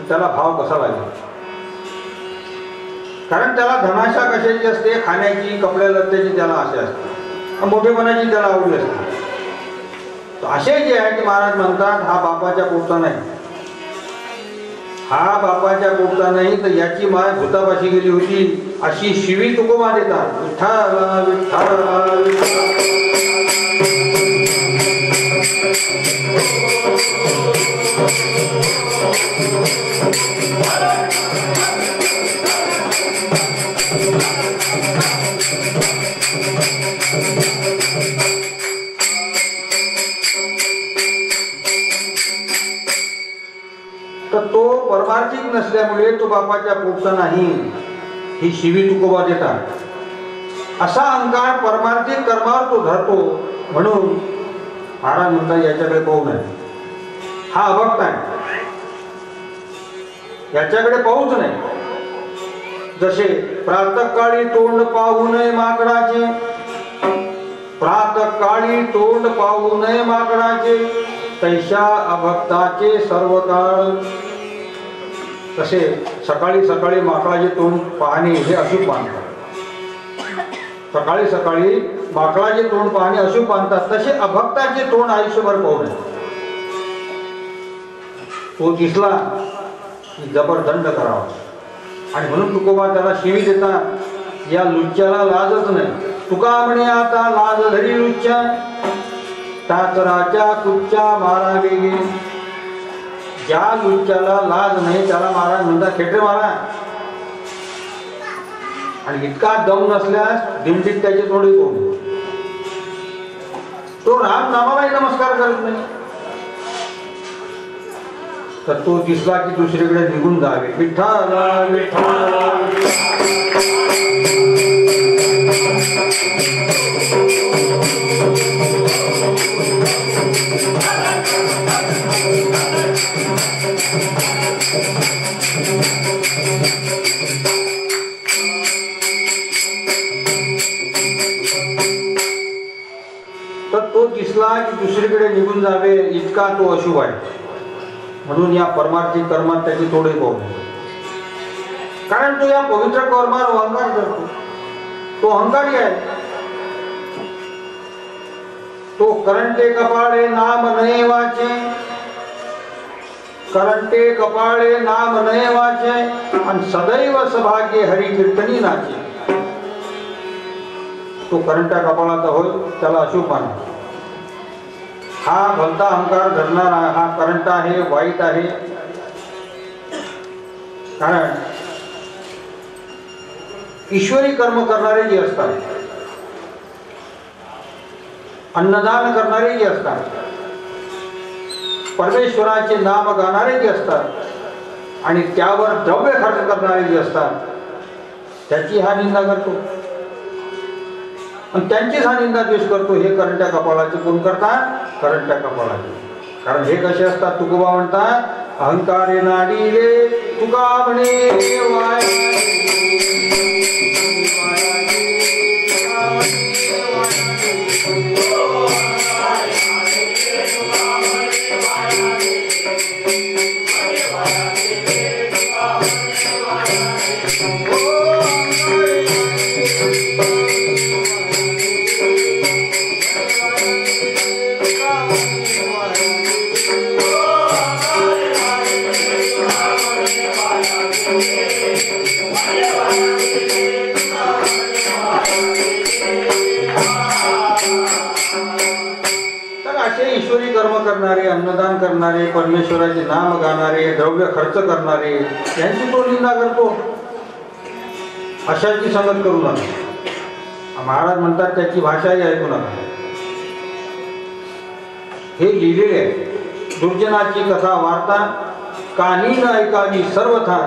त्याला भाव कसा लागेल? कारण त्याला धनाशा कशाची असते? खाण्याची, कपड्या लत्त्याची त्याला आशा असते, मोठेपणाची त्याला आवडी असते. असे जे आहे ते महाराज म्हणतात हा बापाच्या पोटचा नाही, हा बापाच्या पोटचा नाही, तर याची माय भूतापाशी गेली होती अशी शिवी तुकोबा देतात. विठ्ठल विठ्ठल तर तो परमार्थिक नसल्यामुळे तो बापाच्या पोटचा नाही ही शिवी तुकोबा देतात. असा अहंकार परमार्थिक कर्मावर तो धरतो. म्हणून महाराज म्हणतात याच्याकडे पाहू नये, हा अभक्त आहे, याच्याकडे पाहूच नाही. जसे प्रातःकाळी तोंड पाहू नये माकडाचे, प्रातःकाळी तोंड पाहू नये माकडाचे, तैशा अभक्ताचे सर्व काळ. तसे सकाळी सकाळी माकडाचे तोंड पाहणे हे अशुभ मानतात. सकाळी सकाळी माकडाचे तोंड पाहणे अशुभ मानतात. तसे अभक्ताचे तोंड आयुष्यभर पाहू नये. तो दिसला की जबरदंड करावा. आणि म्हणून तुकोबा त्याला शिवी देतात, या लुच्च्याला लाजच नाही. तुका म्हणे आता लाज धरी लुच्च्या, टाचराच्या कुच्च्या मारा वेगे. ज्या लुच्च्याला लाज नाही त्याला महाराज म्हणतात खेटरे मारा. आणि इतका दम नसल्यास दिंडीत त्याचे तोंड कोण? तो राम नामालाही नमस्कार करत नाही. तर तो दिसला की दुसरीकडे निघून जावे. विठ्ठल विठ्ठल तर तो दिसला की दुसरीकडे निघून जावे इतका तो अशुभ आहे. म्हणून या परमार्थिक कर्मात त्याची तोडे पाहू. कारण तो या पवित्र कर्मावर अहंकार करतो. तो अहंकारी आहे. तो करंटे कपाळे नाम नये वाचे, करंटे कपाळे नाम नये वाचे, आणि सदैव सभाग्य हरी कीर्तनी नाचे. तो करंटा कपाळाचा होय त्याला अशुभ मानतो. हा भलता अहंकार धरणारा हा करंट आहे, वाईट आहे. कारण ईश्वरी कर्म करणारे जे असतात, अन्नदान करणारे जे असतात, परमेश्वराचे नाम गाणारे जे असतात आणि त्यावर द्रव्य खर्च करणारे जे असतात त्याची हा निंदा करतो आणि त्यांचीच हा निंदा द्वेष करतो. हे करंट्या कपाळाचे कोण करतात? करंट्या कपाळाचे. कारण हे कसे असतात? तुकोबा म्हणतात अहंकारे नाडीले तुका म्हणे वाय कर्म करणारे, अन्नदान करणारे, परमेश्वराचे नाम गाणारे, द्रव्य खर्च करणारे यांची तो निंदा करतो. अशाची संगत करू नका. महाराज म्हणतात त्याची भाषाही ऐकू नका. हे लिहिलेले आहे. दुर्जनाची कथा वार्ता कानी न ऐकावी सर्वथा,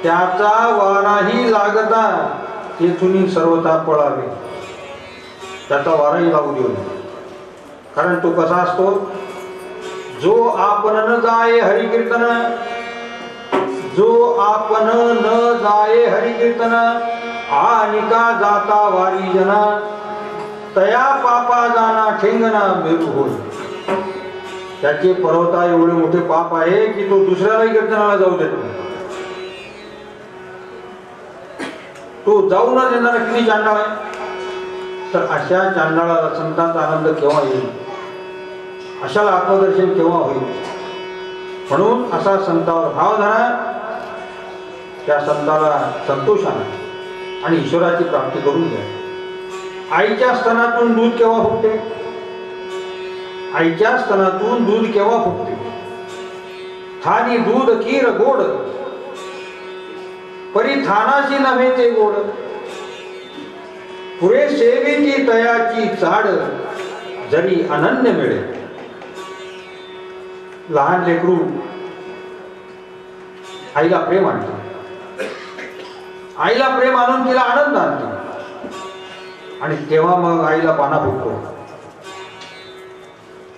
त्याचा वाराही लागता तेथून सर्वथा पळावे. त्याचा वाराही लागू देऊ नये. कारण तो कसा असतो, जो आपण न जाये हरिकीर्तन, जो आपण न जाये हरिकीर्तन, आनिका जाता वारी जना, तया पापा जाना ठेंगना बेरू होय. त्याचे पर्वता एवढे मोठे पाप आहे की तो दुसऱ्यालाही कीर्तनाला जाऊ देत नाही. तो जाऊ न देणारा किती चांडाळ आहे. तर अशा चांडाळाला संतांचा आनंद केव्हा येईल, अशाला आत्मदर्शन केव्हा होईल. म्हणून असा संतावर भाव धरा, त्या संताला संतोषाने आणि ईश्वराची प्राप्ती करून घ्या. आईच्या स्तनातून दूध केव्हा फुटते, आईच्या स्तनातून दूध केव्हा फुटते. थानी दूध कीर गोड, परी थानाची नव्हे ते गोड, पुरे सेवेची तयाची चाड, जरी अनन्य मिळे. लहान लेकरू आईला प्रेम आणते, आईला प्रेम आणून तिला आनंद आणते, आणि तेव्हा मग आईला पाना फुटतो.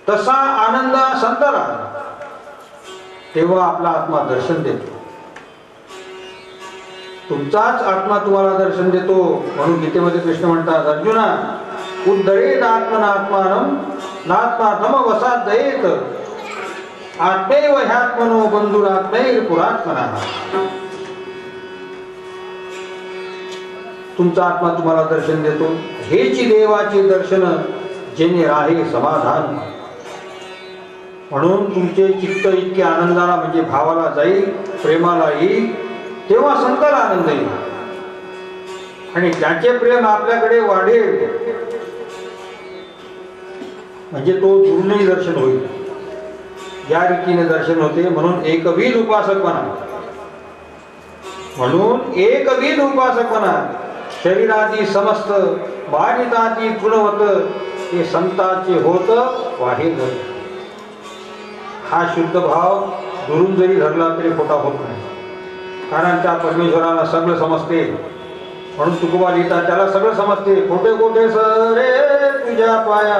तसा आनंद संताला तेव्हा आपला आत्मा दर्शन देतो. तुमचाच आत्मा तुम्हाला दर्शन देतो. म्हणून गीतेमध्ये कृष्ण म्हणतात, अर्जुना उद्धरेत आत्मनात्मानं नात्मातम वसात दयेत, आत्मैव ह्यात्मनो बंधुरात्मैर पुरात्मना. तुमचा आत्मा तुम्हाला दर्शन देतो. हेची देवाची दर्शन जेणे राहे समाधान. म्हणून तुमचे चित्त इतके आनंदाला म्हणजे भावाला जाईल, प्रेमाला येईल, तेव्हा संताला आनंद येईल. आणि त्याचे प्रेम आपल्याकडे वाढेल म्हणजे तो दुर्लभ दर्शन होईल. या रीतीने दर्शन होते. म्हणून एकविध उपासक बना, म्हणून एकविध उपासक बना. शरीरादी समस्त बाधिताती तृणवत, हे संताचे होत वाहेल. हा शुद्ध भाव दुरून जरी धरला तरी खोटा होत नाही. कारण त्या परमेश्वराला सगळं समजते. म्हणून तुकोबा लिहितात, त्याला सगळं समजते. खोटे खोटे सरे तुझ्या पाया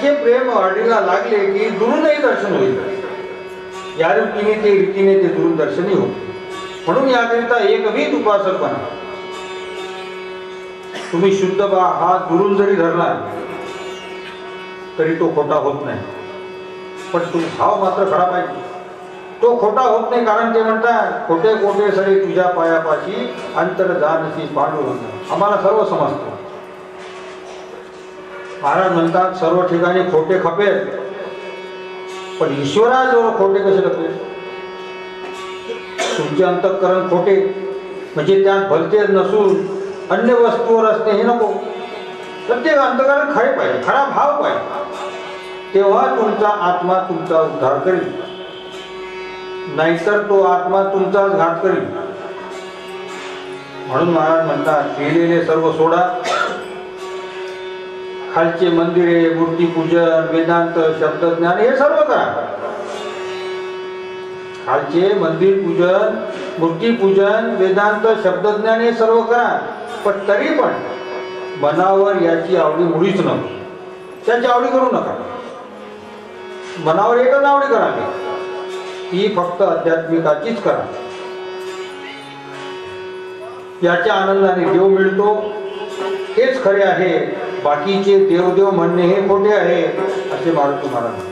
असे प्रेम वाढीला लागले की दुरूनही दर्शन होईल. या रीतीने ते दुरून दर्शनी हो. म्हणून याकरिता एकविध उपासक बना. तुम्ही शुद्ध हा दुरून जरी धरला तरी तो खोटा होत नाही. पण तो भाव मात्र खरा पाहिजे. तो खोटा होत नाही, कारण ते म्हणतात खोटे खोटे सरे तुझ्या पायापाशी अंतर जानसी पांडुरंग. आम्हाला सर्व समजतं. महाराज म्हणतात सर्व ठिकाणी खोटे खपेल, पण ईश्वराजवळ खोटे कसे खपेल? तुमचे अंतःकरण खोटे म्हणजे त्यात भलते नसून अन्य वस्तूवर असते हे नको. प्रत्येक अंतःकरण खरे पाहिजे, खरा भाव पाहिजे. तेव्हा तुमचा आत्मा तुमचा उद्धार करेल, नाहीतर तो आत्मा तुमचाच घात करेल. म्हणून महाराज म्हणतात केलेले सर्व सोडा. खालचे मंदिरे, मूर्तीपूजन, वेदांत, शब्दज्ञान हे सर्व करा. खालचे मंदिर पूजन, मूर्तीपूजन, वेदांत, शब्दज्ञान हे सर्व करा. पण तरी पण मनावर याची आवडी मुळीच नको. त्याची आवडी करू नका. मनावर एकच आवडी करावी, ती फक्त आध्यात्मिकाचीच करा. याच्या आनंदाने देव मिळतो हेच खरे आहे. बाकीचे देवदेव म्हणणे हे खोटे आहे असे मारुती महाराज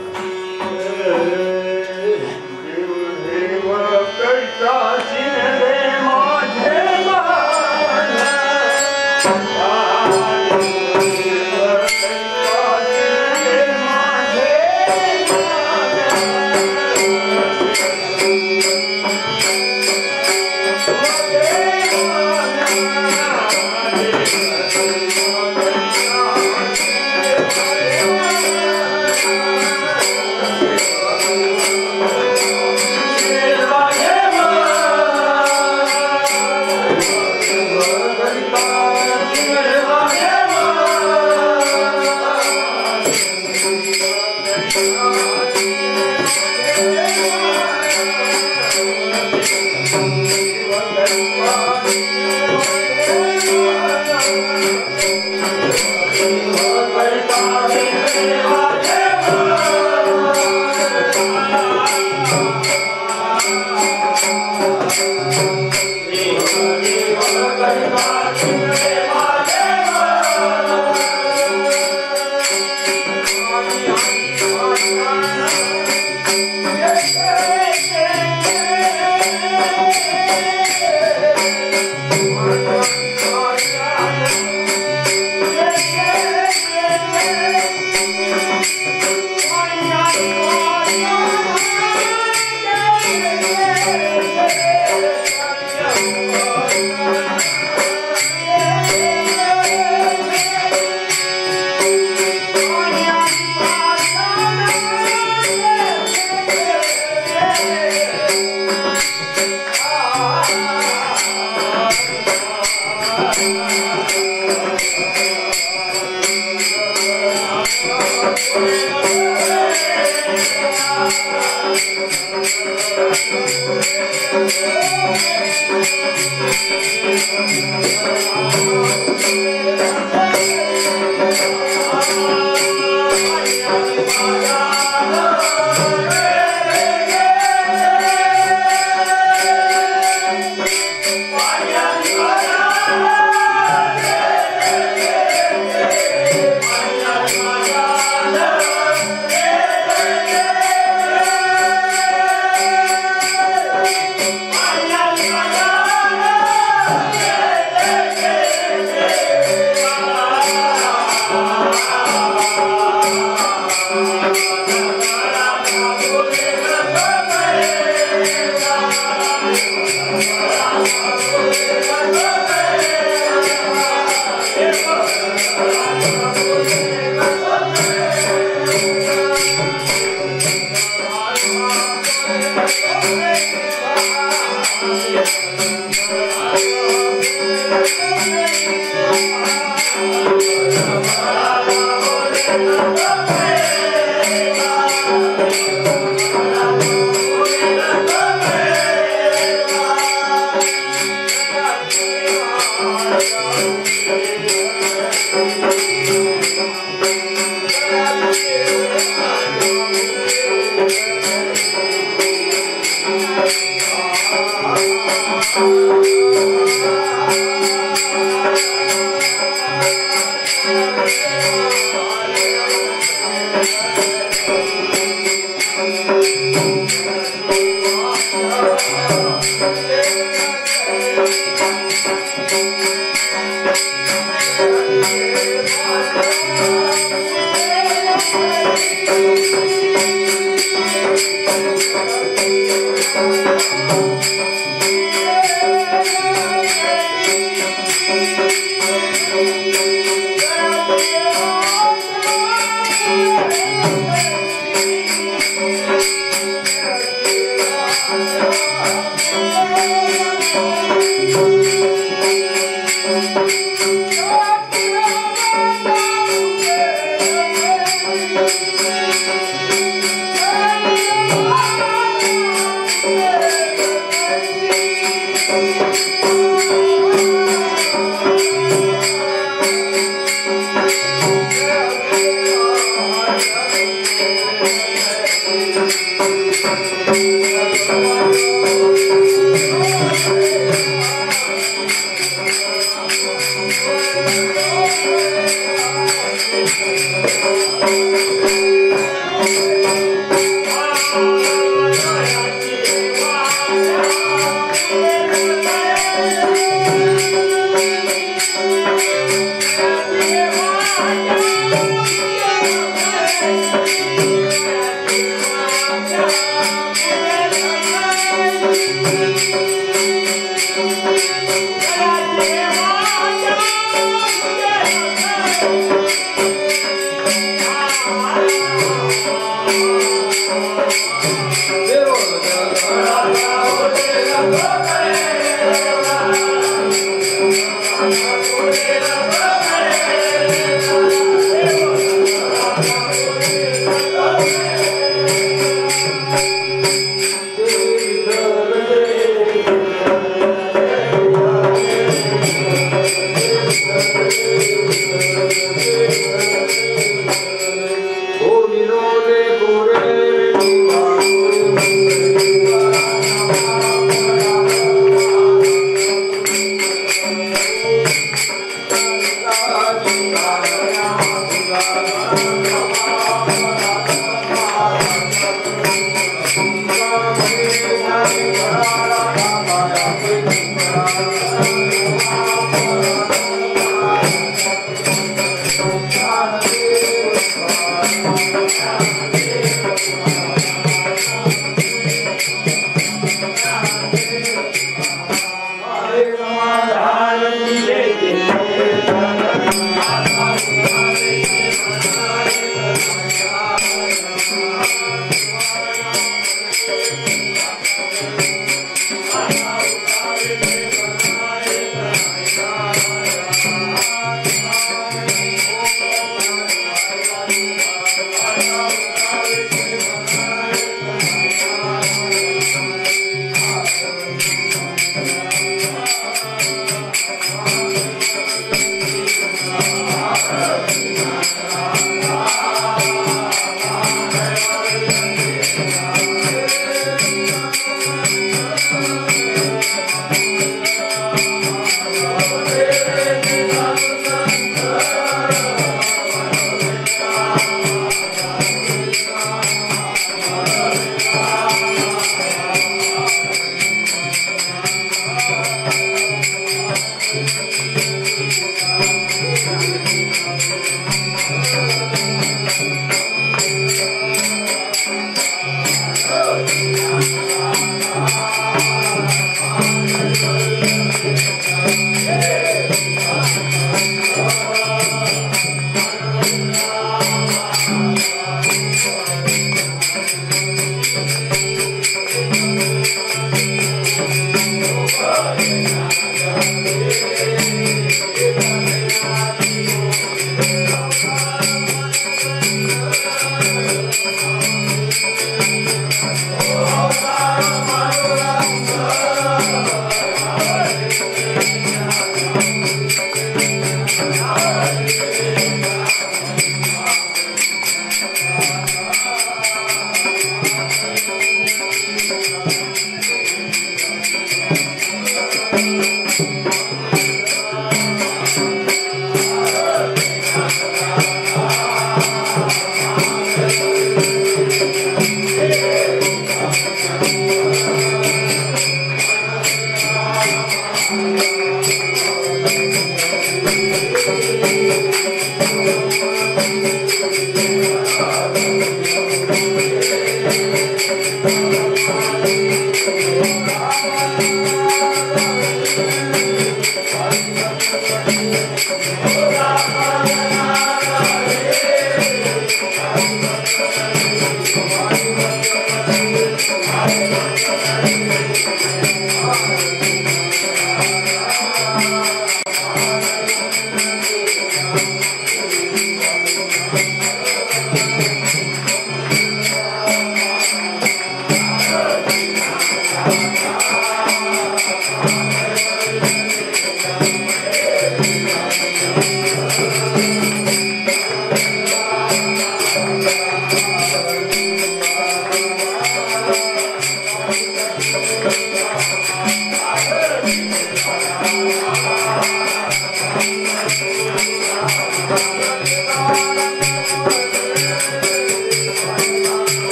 Thank you.